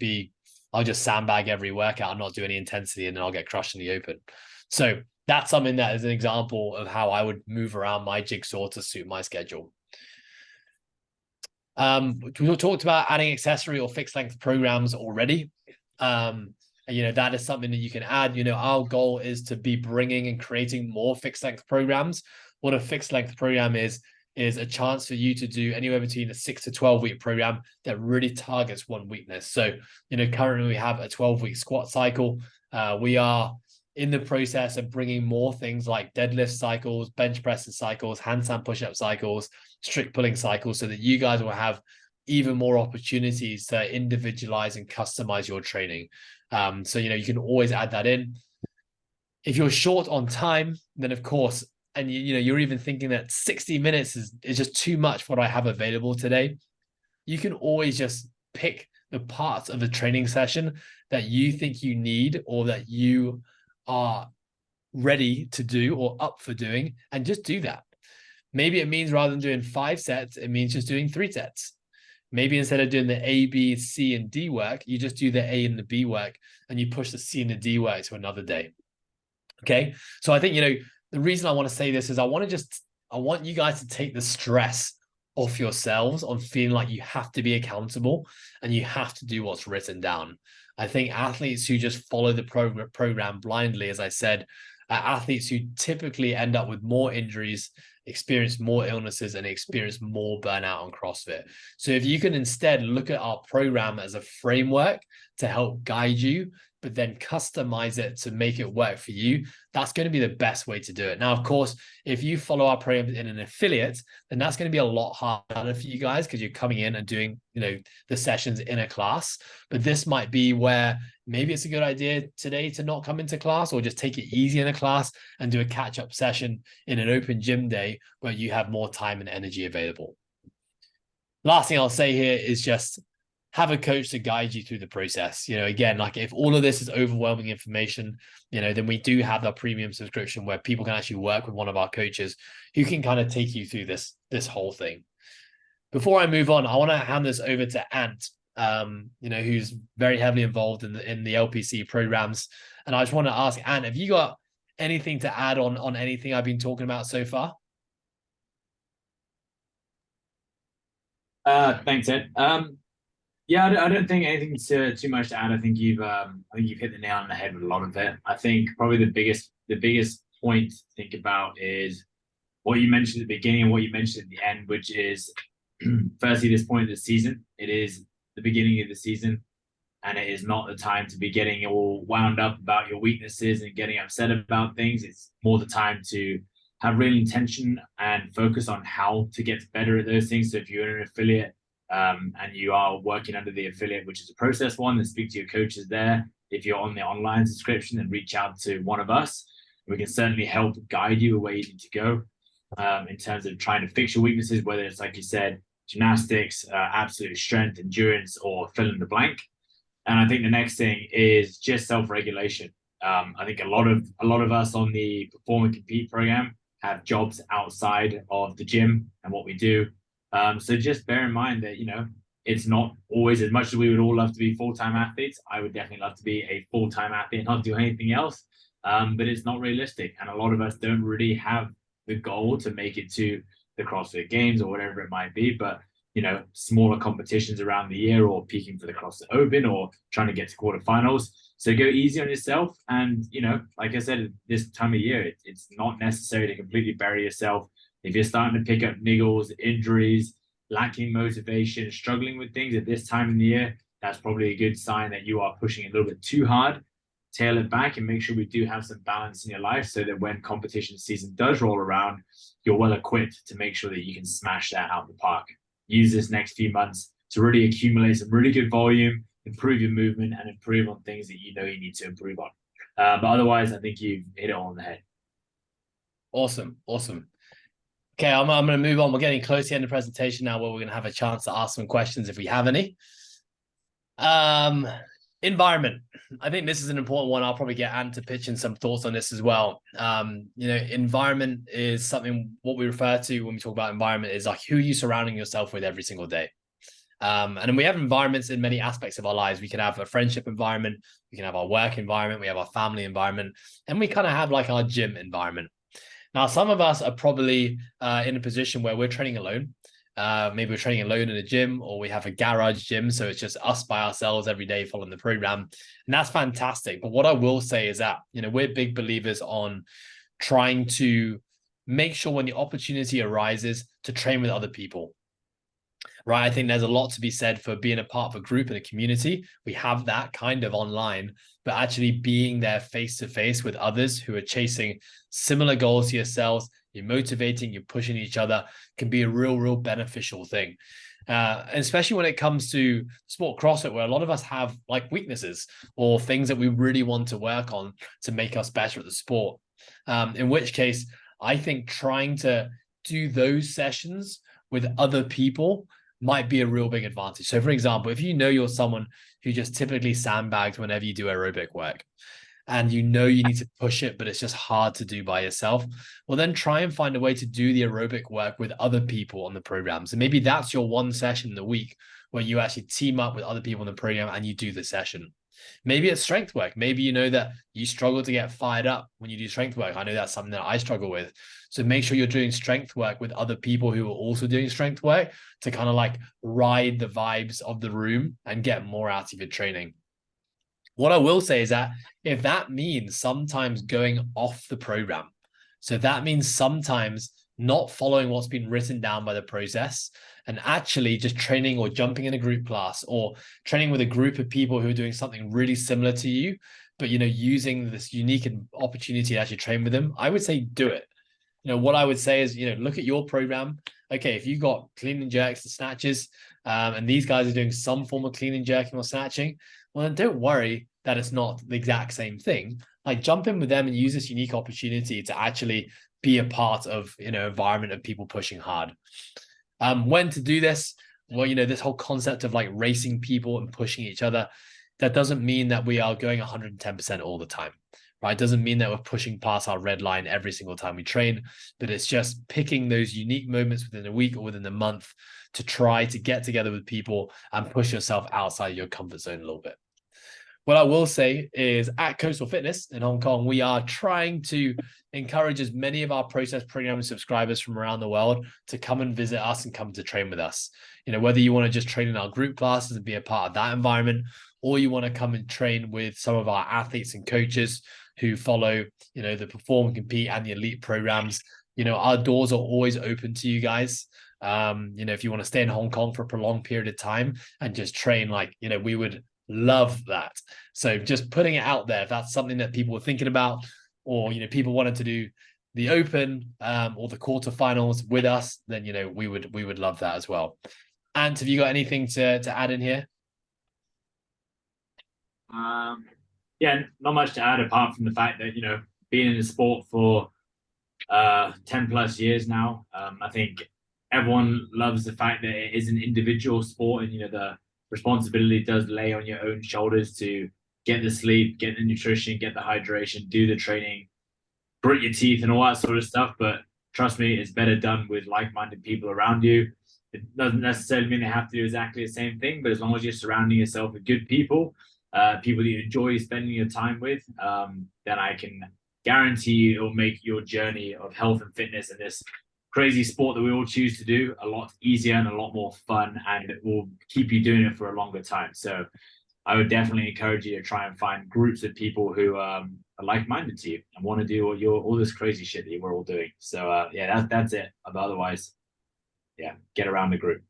S1: sandbag every workout and not do any intensity, and then I'll get crushed in the open. So that's something that is an example of how I would move around my jigsaw to suit my schedule. We talked about adding accessory or fixed length programs already. That is something that you can add. Our goal is to be bringing and creating more fixed length programs. What a fixed length program is a chance for you to do anywhere between a 6 to 12 week program that really targets one weakness. So, currently we have a 12-week squat cycle. We are in the process of bringing more things like deadlift cycles, bench pressing cycles, handstand push-up cycles, strict pulling cycles, so that you guys will have even more opportunities to individualize and customize your training. So, you can always add that in. If you're short on time, then of course, and you're even thinking that 60 minutes is just too much for what I have available today, you can always just pick the parts of a training session that you think you need or that you are ready to do or up for doing, and just do that. Maybe it means rather than doing 5 sets, it means just doing 3 sets. Maybe instead of doing the A, B, C, and D work, you just do the A and the B work, and you push the C and the D work to another day. Okay. So I think, the reason I want to say this is I want you guys to take the stress off yourselves on feeling like you have to be accountable and you have to do what's written down. I think athletes who just follow the program blindly, as I said, are athletes who typically end up with more injuries, experience more illnesses, and experience more burnout on CrossFit. So if you can instead look at our program as a framework to help guide you, but then customize it to make it work for you, that's going to be the best way to do it. Now, of course, if you follow our program in an affiliate, then that's going to be a lot harder for you guys, because you're coming in and doing, the sessions in a class. But this might be where maybe it's a good idea today to not come into class, or just take it easy in a class and do a catch-up session in an open gym day where you have more time and energy available. Last thing I'll say here is just have a coach to guide you through the process. Again, like if all of this is overwhelming information, then we do have our premium subscription where people can actually work with one of our coaches who can kind of take you through this whole thing. Before I move on, I want to hand this over to Ant, who's very heavily involved in the LPC programs. And I just want to ask Ant, have you got anything to add on anything I've been talking about so far?
S2: Thanks, Ed. Yeah, I don't think anything too much to add. I think you've hit the nail on the head with a lot of it. I think probably the biggest point to think about is what you mentioned at the beginning and what you mentioned at the end, which is firstly this point of the season. It is the beginning of the season, and it is not the time to be getting all wound up about your weaknesses and getting upset about things. It's more the time to have real intention and focus on how to get better at those things. So if you're an affiliate and you are working under the affiliate, which is a process one, then speak to your coaches there. If you're on the online subscription, then reach out to one of us. We can certainly help guide you where you need to go in terms of trying to fix your weaknesses, whether it's like you said, gymnastics, absolute strength, endurance, or fill in the blank. And I think the next thing is just self-regulation. I think a lot of us on the Perform and Compete program have jobs outside of the gym and what we do. So just bear in mind that it's not always, as much as we would all love to be full-time athletes. I would definitely love to be a full-time athlete and not do anything else. But it's not realistic, and a lot of us don't really have the goal to make it to the CrossFit Games or whatever it might be. But smaller competitions around the year, or peaking for the CrossFit Open, or trying to get to quarterfinals. So go easy on yourself. And, like I said, this time of year, it's not necessary to completely bury yourself. If you're starting to pick up niggles, injuries, lacking motivation, struggling with things at this time of the year, that's probably a good sign that you are pushing a little bit too hard. Tail it back and make sure we do have some balance in your life so that when competition season does roll around, you're well equipped to make sure that you can smash that out of the park. Use this next few months to really accumulate some really good volume, improve your movement, and improve on things that you need to improve on. But otherwise, I think you've hit it all on the head.
S1: Awesome. Okay, I'm going to move on. We're getting close to the end of the presentation now, where we're going to have a chance to ask some questions if we have any. Environment. I think this is an important one. I'll probably get Anne to pitch in some thoughts on this as well. Environment is something, what we refer to when we talk about environment is like who are you surrounding yourself with every single day. And we have environments in many aspects of our lives. We can have a friendship environment, we can have our work environment, we have our family environment, and we kind of have like our gym environment. Now, some of us are probably in a position where we're training alone. Maybe we're training alone in a gym, or we have a garage gym. So it's just us by ourselves every day following the program. And that's fantastic. But what I will say is that, we're big believers on trying to make sure when the opportunity arises to train with other people. Right. I think there's a lot to be said for being a part of a group and a community. We have that kind of online, but actually being there face to face with others who are chasing similar goals to yourselves, you're motivating, you're pushing each other, can be a real beneficial thing. And especially when it comes to sport CrossFit, where a lot of us have like weaknesses or things that we really want to work on to make us better at the sport. In which case, I think trying to do those sessions with other people might be a real big advantage. So for example, if you're someone who just typically sandbags whenever you do aerobic work, and you need to push it, but it's just hard to do by yourself, well, then try and find a way to do the aerobic work with other people on the program. So maybe that's your one session in the week where you actually team up with other people in the program and you do the session. Maybe it's strength work. Maybe you know that you struggle to get fired up when you do strength work. I know that's something that I struggle with. So make sure you're doing strength work with other people who are also doing strength work to kind of like ride the vibes of the room and get more out of your training. What I will say is that if that means sometimes going off the program, so that means sometimes not following what's been written down by the process and actually just training or jumping in a group class or training with a group of people who are doing something really similar to you, but, using this unique opportunity to actually train with them, I would say do it. What I would say is, look at your program. Okay, if you got clean and jerks and snatches, and these guys are doing some form of clean and jerking or snatching, well, then don't worry that it's not the exact same thing. Like jump in with them and use this unique opportunity to actually be a part of, environment of people pushing hard. When to do this? well, this whole concept of like racing people and pushing each other, that doesn't mean that we are going 110% all the time, right? It doesn't mean that we're pushing past our red line every single time we train, but it's just picking those unique moments within a week or within a month to try to get together with people and push yourself outside your comfort zone a little bit. What I will say is at Coastal Fitness in Hong Kong, we are trying to encourage as many of our process programming subscribers from around the world to come and visit us and come to train with us. Whether you want to just train in our group classes and be a part of that environment, or you want to come and train with some of our athletes and coaches who follow, the Perform, Compete and the Elite programs, our doors are always open to you guys. If you want to stay in Hong Kong for a prolonged period of time and just train, we would love that. So just putting it out there, if that's something that people were thinking about, or people wanted to do the open or the quarterfinals with us, then we would love that as well. Ant, have you got anything to add in here?
S2: Yeah, not much to add apart from the fact that being in the sport for 10 plus years now, I think everyone loves the fact that it is an individual sport, and the responsibility does lay on your own shoulders to get the sleep, get the nutrition, get the hydration, do the training, grit your teeth and all that sort of stuff. But trust me, it's better done with like-minded people around you. It doesn't necessarily mean they have to do exactly the same thing, but as long as you're surrounding yourself with good people, people that you enjoy spending your time with, then I can guarantee you it'll make your journey of health and fitness and this crazy sport that we all choose to do a lot easier and a lot more fun, and it will keep you doing it for a longer time. So I would definitely encourage you to try and find groups of people who are like-minded to you and want to do all this crazy shit that we're all doing. So yeah, that's it. But otherwise, yeah, get around the group.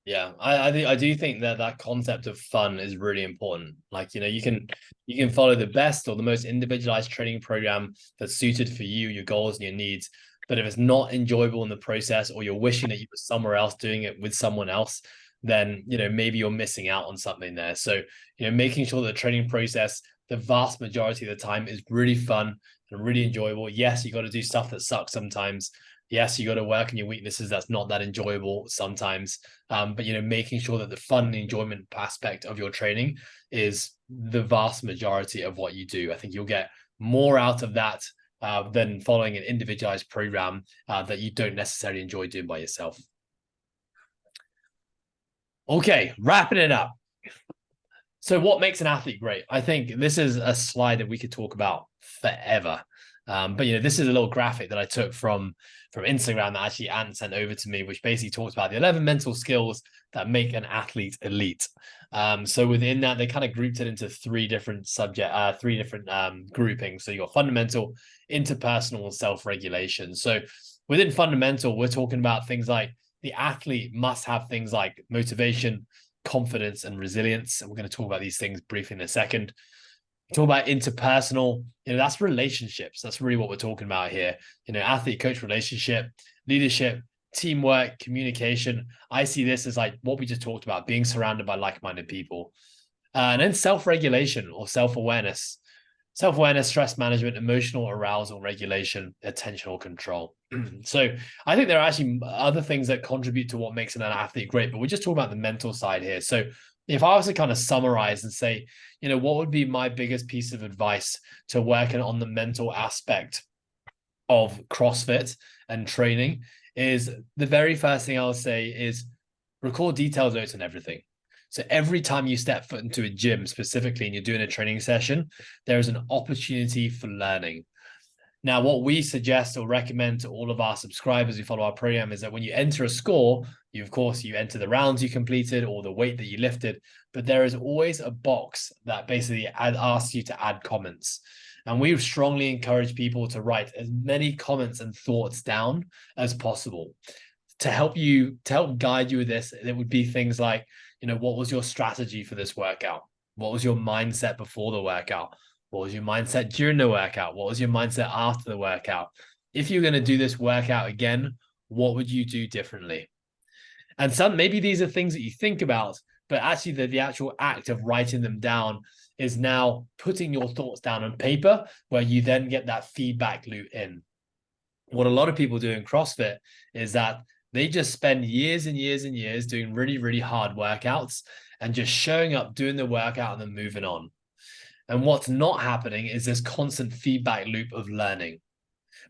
S1: Yeah, I do think that concept of fun is really important. You can follow the best or the most individualized training program that's suited for you, your goals and your needs. But if it's not enjoyable in the process, or you're wishing that you were somewhere else doing it with someone else, then maybe you're missing out on something there. So making sure that the training process, the vast majority of the time, is really fun and really enjoyable. Yes, you got to do stuff that sucks sometimes. Yes, you got to work on your weaknesses. That's not that enjoyable sometimes. But making sure that the fun and enjoyment aspect of your training is the vast majority of what you do. I think you'll get more out of that than following an individualized program that you don't necessarily enjoy doing by yourself. Okay, wrapping it up. So what makes an athlete great? I think this is a slide that we could talk about forever. But this is a little graphic that I took from Instagram that actually Ant sent over to me, which basically talks about the 11 mental skills that make an athlete elite. So within that, they kind of grouped it into three different groupings. So you got fundamental, interpersonal, and self-regulation. So within fundamental, we're talking about things like the athlete must have things like motivation, confidence, and resilience. And we're going to talk about these things briefly in a second. Talk about interpersonal, that's relationships. That's really what we're talking about here. Athlete coach relationship, leadership, teamwork, communication. I see this as like what we just talked about, being surrounded by like-minded people. And then self-regulation or self-awareness. Self-awareness, stress management, emotional arousal, regulation, attentional control. So I think there are actually other things that contribute to what makes an athlete great, but we're just talking about the mental side here. So if I was to kind of summarize and say, what would be my biggest piece of advice to working on the mental aspect of CrossFit and training, is the very first thing I'll say is record detailed notes on everything. So every time you step foot into a gym specifically and you're doing a training session, there is an opportunity for learning. Now, what we suggest or recommend to all of our subscribers who follow our program is that when you enter a score, you enter the rounds you completed or the weight that you lifted, but there is always a box that basically asks you to add comments. And we strongly encourage people to write as many comments and thoughts down as possible to help guide you with this. It would be things like, what was your strategy for this workout? What was your mindset before the workout? What was your mindset during the workout? What was your mindset after the workout? If you're going to do this workout again, what would you do differently? And maybe these are things that you think about, but actually the actual act of writing them down is now putting your thoughts down on paper, where you then get that feedback loop in. What a lot of people do in CrossFit is that They just spend years and years and years doing really, really hard workouts and just showing up, doing the workout, and then moving on. And what's not happening is this constant feedback loop of learning,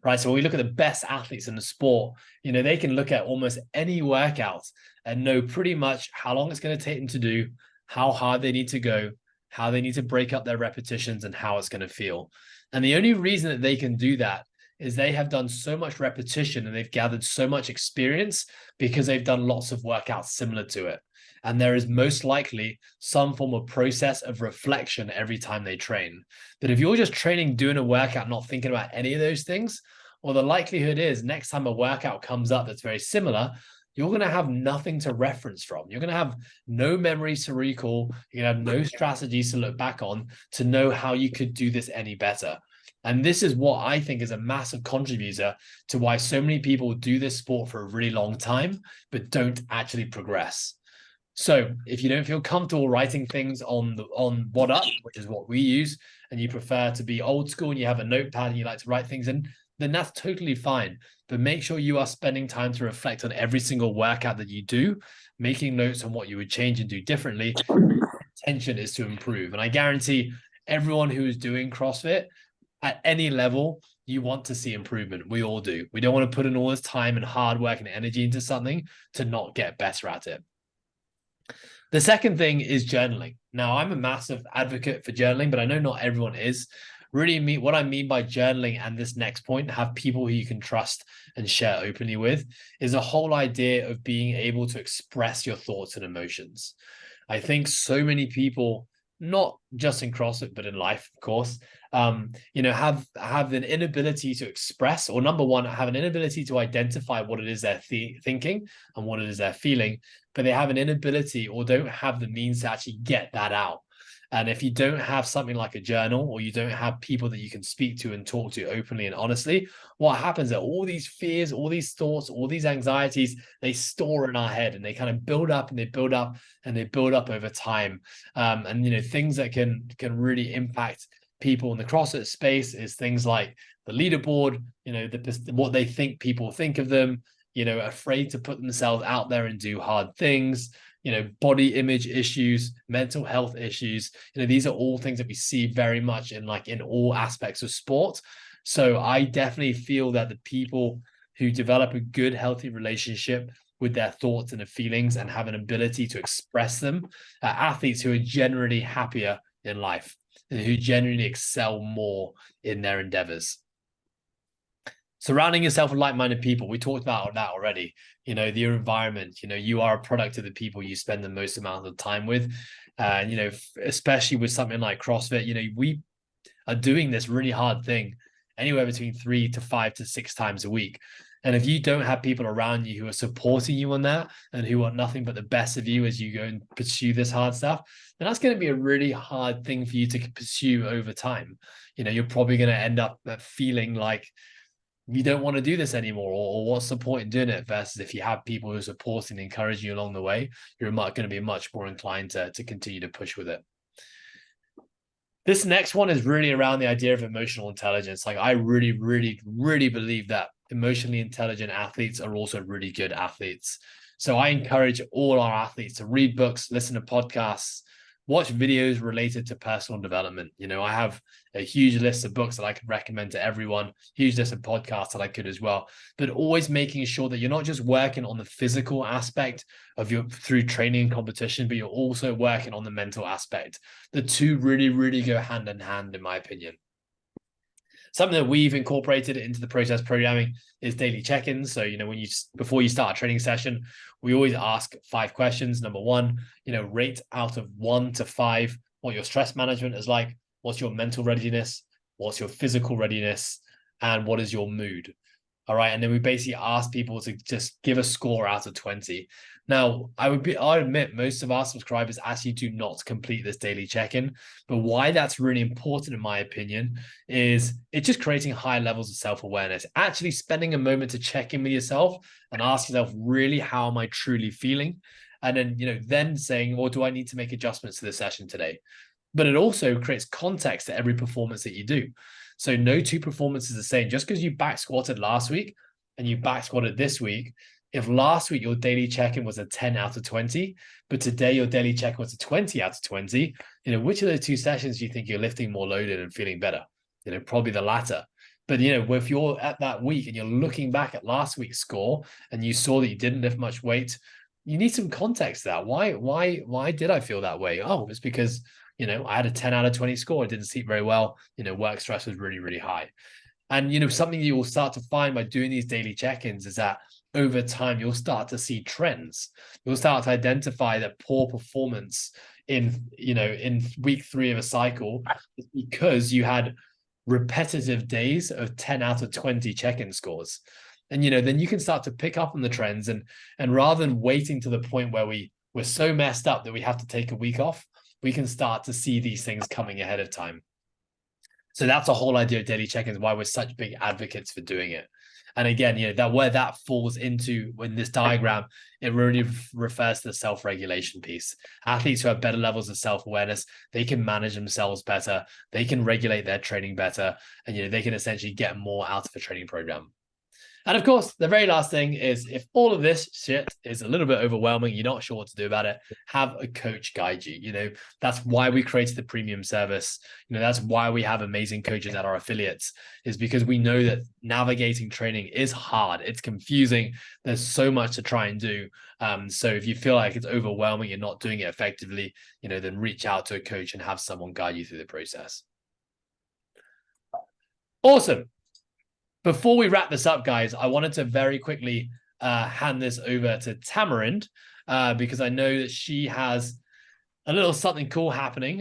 S1: right? So when we look at the best athletes in the sport, they can look at almost any workout and know pretty much how long it's going to take them to do, how hard they need to go, how they need to break up their repetitions, and how it's going to feel. And the only reason that they can do that is they have done so much repetition and they've gathered so much experience because they've done lots of workouts similar to it. And there is most likely some form of process of reflection every time they train. But if you're just training, doing a workout, not thinking about any of those things, well, the likelihood is next time a workout comes up that's very similar, you're going to have nothing to reference from. You're going to have no memories to recall. You're going to have no strategies to look back on to know how you could do this any better. And this is what I think is a massive contributor to why so many people do this sport for a really long time, but don't actually progress. So if you don't feel comfortable writing things on WhatUp, which is what we use, and you prefer to be old school and you have a notepad and you like to write things in, then that's totally fine. But make sure you are spending time to reflect on every single workout that you do, making notes on what you would change and do differently. Intention is to improve. And I guarantee everyone who is doing CrossFit at any level, you want to see improvement. We all do. We don't want to put in all this time and hard work and energy into something to not get better at it. The second thing is journaling. Now, I'm a massive advocate for journaling, but I know not everyone is. Really, what I mean by journaling and this next point, have people who you can trust and share openly with, is a whole idea of being able to express your thoughts and emotions. I think so many people, not just in CrossFit, but in life, of course, have an inability to express, or number one, have an inability to identify what it is they're thinking and what it is they're feeling, but they have an inability or don't have the means to actually get that out. And if you don't have something like a journal, or you don't have people that you can speak to and talk to openly and honestly, what happens is all these fears, all these thoughts, all these anxieties, they store in our head and they kind of build up and they build up and they build up over time. And things that can really impact people in the CrossFit space is things like the leaderboard, what they think people think of them, afraid to put themselves out there and do hard things, body image issues, mental health issues. These are all things that we see very much in all aspects of sport. So I definitely feel that the people who develop a good, healthy relationship with their thoughts and their feelings and have an ability to express them are athletes who are generally happier in life and who generally excel more in their endeavors. Surrounding yourself with like-minded people. We talked about that already. Your environment, you are a product of the people you spend the most amount of time with. And, especially with something like CrossFit, we are doing this really hard thing anywhere between 3 to 5 to 6 times a week. And if you don't have people around you who are supporting you on that and who want nothing but the best of you as you go and pursue this hard stuff, then that's going to be a really hard thing for you to pursue over time. You're probably going to end up feeling like you don't want to do this anymore, or what's the point in doing it, versus if you have people who are supporting and encouraging you along the way, you're going to be much more inclined to continue to push with it. This next one is really around the idea of emotional intelligence. I really, really, really believe that emotionally intelligent athletes are also really good athletes. So I encourage all our athletes to read books, listen to podcasts, watch videos related to personal development. I have a huge list of books that I could recommend to everyone, huge list of podcasts that I could as well, but always making sure that you're not just working on the physical aspect of through training and competition, but you're also working on the mental aspect. The two really, really go hand in hand, in my opinion. Something that we've incorporated into the process programming is daily check-ins. So, before you start a training session, we always ask 5 questions. Number 1, rate out of 1 to 5 what your stress management is like. What's your mental readiness? What's your physical readiness? And what is your mood? All right. And then we basically ask people to just give a score out of 20. Now, I admit most of our subscribers actually do not complete this daily check-in, but why that's really important, in my opinion, is it's just creating high levels of self-awareness, actually spending a moment to check in with yourself and ask yourself, really, how am I truly feeling? And then, then saying, well, do I need to make adjustments to the session today? But it also creates context to every performance that you do. So no 2 performances are the same. Just because you back squatted last week and you back squatted this week, if last week your daily check-in was a 10 out of 20, but today your daily check-in was a 20 out of 20, which of those two sessions do you think you're lifting more loaded and feeling better? Probably the latter. But, if you're at that week and you're looking back at last week's score and you saw that you didn't lift much weight, you need some context to that. Why did I feel that way? Oh, it's because, I had a 10 out of 20 score. I didn't sleep very well. Work stress was really, really high. And, something you will start to find by doing these daily check-ins is that over time, you'll start to see trends. You'll start to identify that poor performance in week 3 of a cycle is because you had repetitive days of 10 out of 20 check-in scores. And, then you can start to pick up on the trends and rather than waiting to the point where we're so messed up that we have to take a week off, we can start to see these things coming ahead of time. So that's the whole idea of daily check-ins, why we're such big advocates for doing it. And again, that where that falls into in this diagram, it really refers to the self-regulation piece. Athletes who have better levels of self-awareness, they can manage themselves better, they can regulate their training better, and they can essentially get more out of a training program. And of course, the very last thing is if all of this shit is a little bit overwhelming, you're not sure what to do about it, have a coach guide you. That's why we created the premium service. That's why we have amazing coaches at our affiliates, is because we know that navigating training is hard. It's confusing. There's so much to try and do. So if you feel like it's overwhelming, you're not doing it effectively, then reach out to a coach and have someone guide you through the process. Awesome. Before we wrap this up, guys, I wanted to very quickly hand this over to Tamarind because I know that she has a little something cool happening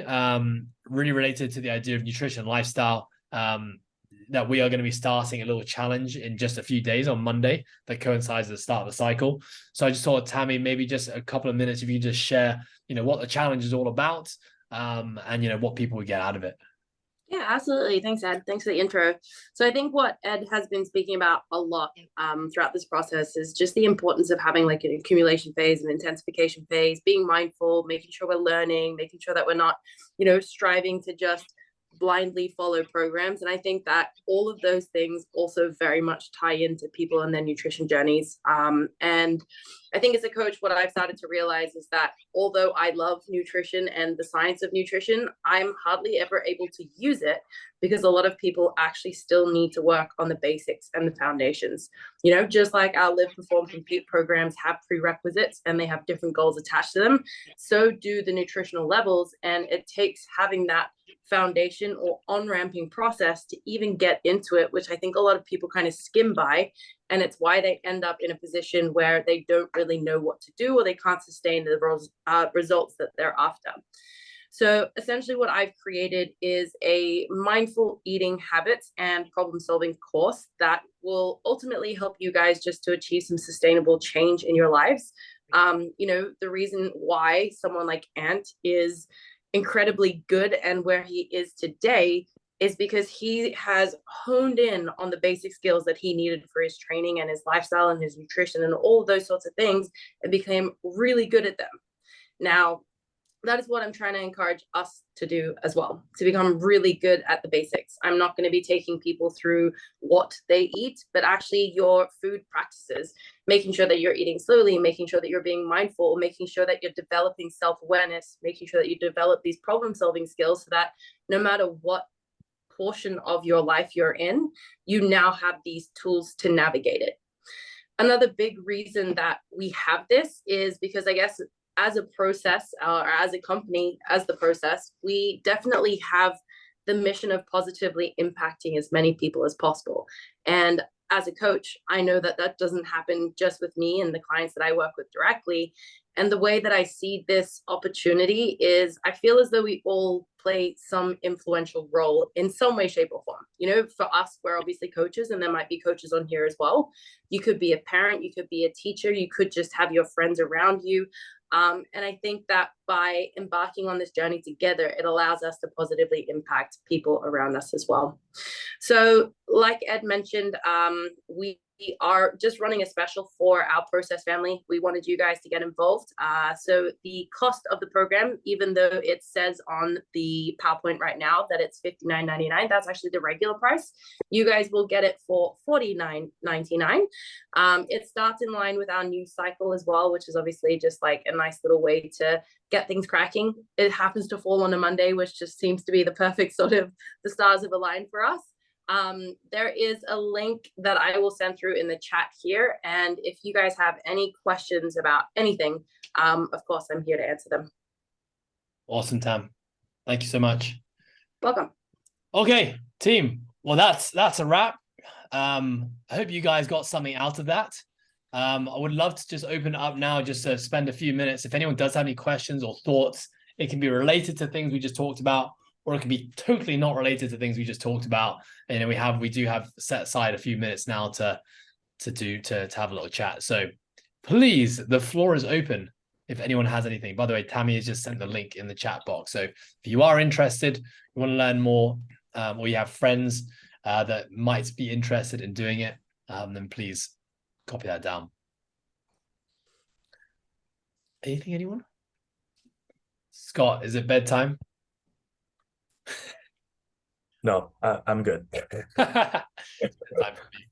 S1: really related to the idea of nutrition and lifestyle that we are going to be starting a little challenge in just a few days on Monday that coincides with the start of the cycle. So I just thought, Tammy, maybe just a couple of minutes if you just share, what the challenge is all about and, what people would get out of it.
S3: Yeah, absolutely. Thanks, Ed. Thanks for the intro. So I think what Ed has been speaking about a lot throughout this process is just the importance of having like an accumulation phase, an intensification phase, being mindful, making sure we're learning, making sure that we're not, striving to just blindly follow programs. And I think that all of those things also very much tie into people and their nutrition journeys. And I think as a coach, what I've started to realize is that although I love nutrition and the science of nutrition, I'm hardly ever able to use it because a lot of people actually still need to work on the basics and the foundations. Just like our live, perform, compete programs have prerequisites and they have different goals attached to them, so do the nutritional levels. And it takes having that foundation or on-ramping process to even get into it, which I think a lot of people kind of skim by. And it's why they end up in a position where they don't really know what to do or they can't sustain the results that they're after. So essentially what I've created is a mindful eating habits and problem solving course that will ultimately help you guys just to achieve some sustainable change in your lives. The reason why someone like Ant is incredibly good and where he is today is because he has honed in on the basic skills that he needed for his training and his lifestyle and his nutrition and all of those sorts of things and became really good at them. Now, that is what I'm trying to encourage us to do as well, to become really good at the basics. I'm not going to be taking people through what they eat, but actually your food practices, making sure that you're eating slowly, making sure that you're being mindful, making sure that you're developing self-awareness, making sure that you develop these problem-solving skills so that no matter what portion of your life you're in, you now have these tools to navigate it. Another big reason that we have this is because I guess as a process or as a company, as the process, we definitely have the mission of positively impacting as many people as possible. And as a coach, I know that that doesn't happen just with me and the clients that I work with directly. And the way that I see this opportunity is I feel as though we all play some influential role in some way, shape, or form. For us, we're obviously coaches, and there might be coaches on here as well. You could be a parent, you could be a teacher, you could just have your friends around you. And I think that by embarking on this journey together, it allows us to positively impact people around us as well. So like Ed mentioned, we we are just running a special for our process family. We wanted you guys to get involved. So the cost of the program, even though it says on the PowerPoint right now that it's $59.99, that's actually the regular price. You guys will get it for $49.99. It starts in line with our new cycle as well, which is obviously just like a nice little way to get things cracking. It happens to fall on a Monday, which just seems to be the perfect sort of, the stars have aligned for us. There is a link that I will send through in the chat here. And if you guys have any questions about anything, of course, I'm here to answer them.
S1: Awesome, Tam. Thank you so much.
S3: Welcome.
S1: Okay, team. Well, that's a wrap. I hope you guys got something out of that. I would love to just open it up now, just to spend a few minutes. If anyone does have any questions or thoughts, it can be related to things we just talked about, or it can be totally not related to things we just talked about. And we do have set aside a few minutes now to have a little chat. So please, the floor is open if anyone has anything. By the way, Tammy has just sent the link in the chat box. So if you are interested, you want to learn more, or you have friends that might be interested in doing it, then please copy that down. Anything, anyone? Scott, is it bedtime?
S4: No, I'm good.
S1: Bedtime for me.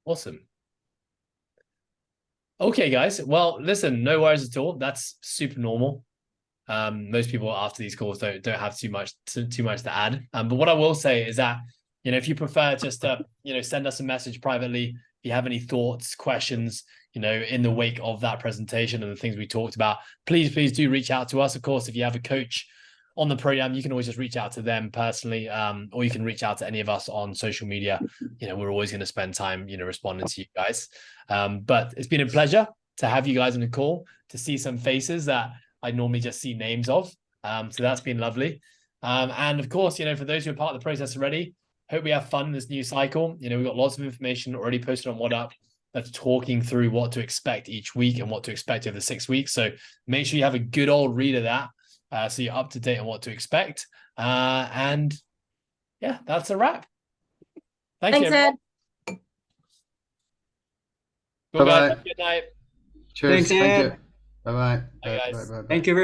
S1: Awesome. Okay, guys. Well, listen, no worries at all. That's super normal. Most people after these calls don't have too much to add. But what I will say is that, if you prefer just to, send us a message privately, if you have any thoughts, questions, in the wake of that presentation and the things we talked about, please do reach out to us. Of course, if you have a coach on the program, you can always just reach out to them personally, or you can reach out to any of us on social media. We're always going to spend time, responding to you guys. But it's been a pleasure to have you guys on the call, to see some faces that I normally just see names of. So that's been lovely. And of course, for those who are part of the process already, hope we have fun in this new cycle. We've got lots of information already posted on WhatsApp that's talking through what to expect each week and what to expect over the 6 weeks. So make sure you have a good old read of that, so you're up to date on what to expect. And yeah, that's a wrap. Thanks,
S3: Ed.
S1: Cool, guys. Have a good night.
S5: Cheers.
S6: Thanks, Ed.
S5: Thank you. Bye-bye.
S1: Bye, guys.
S5: Bye.
S6: Thank you very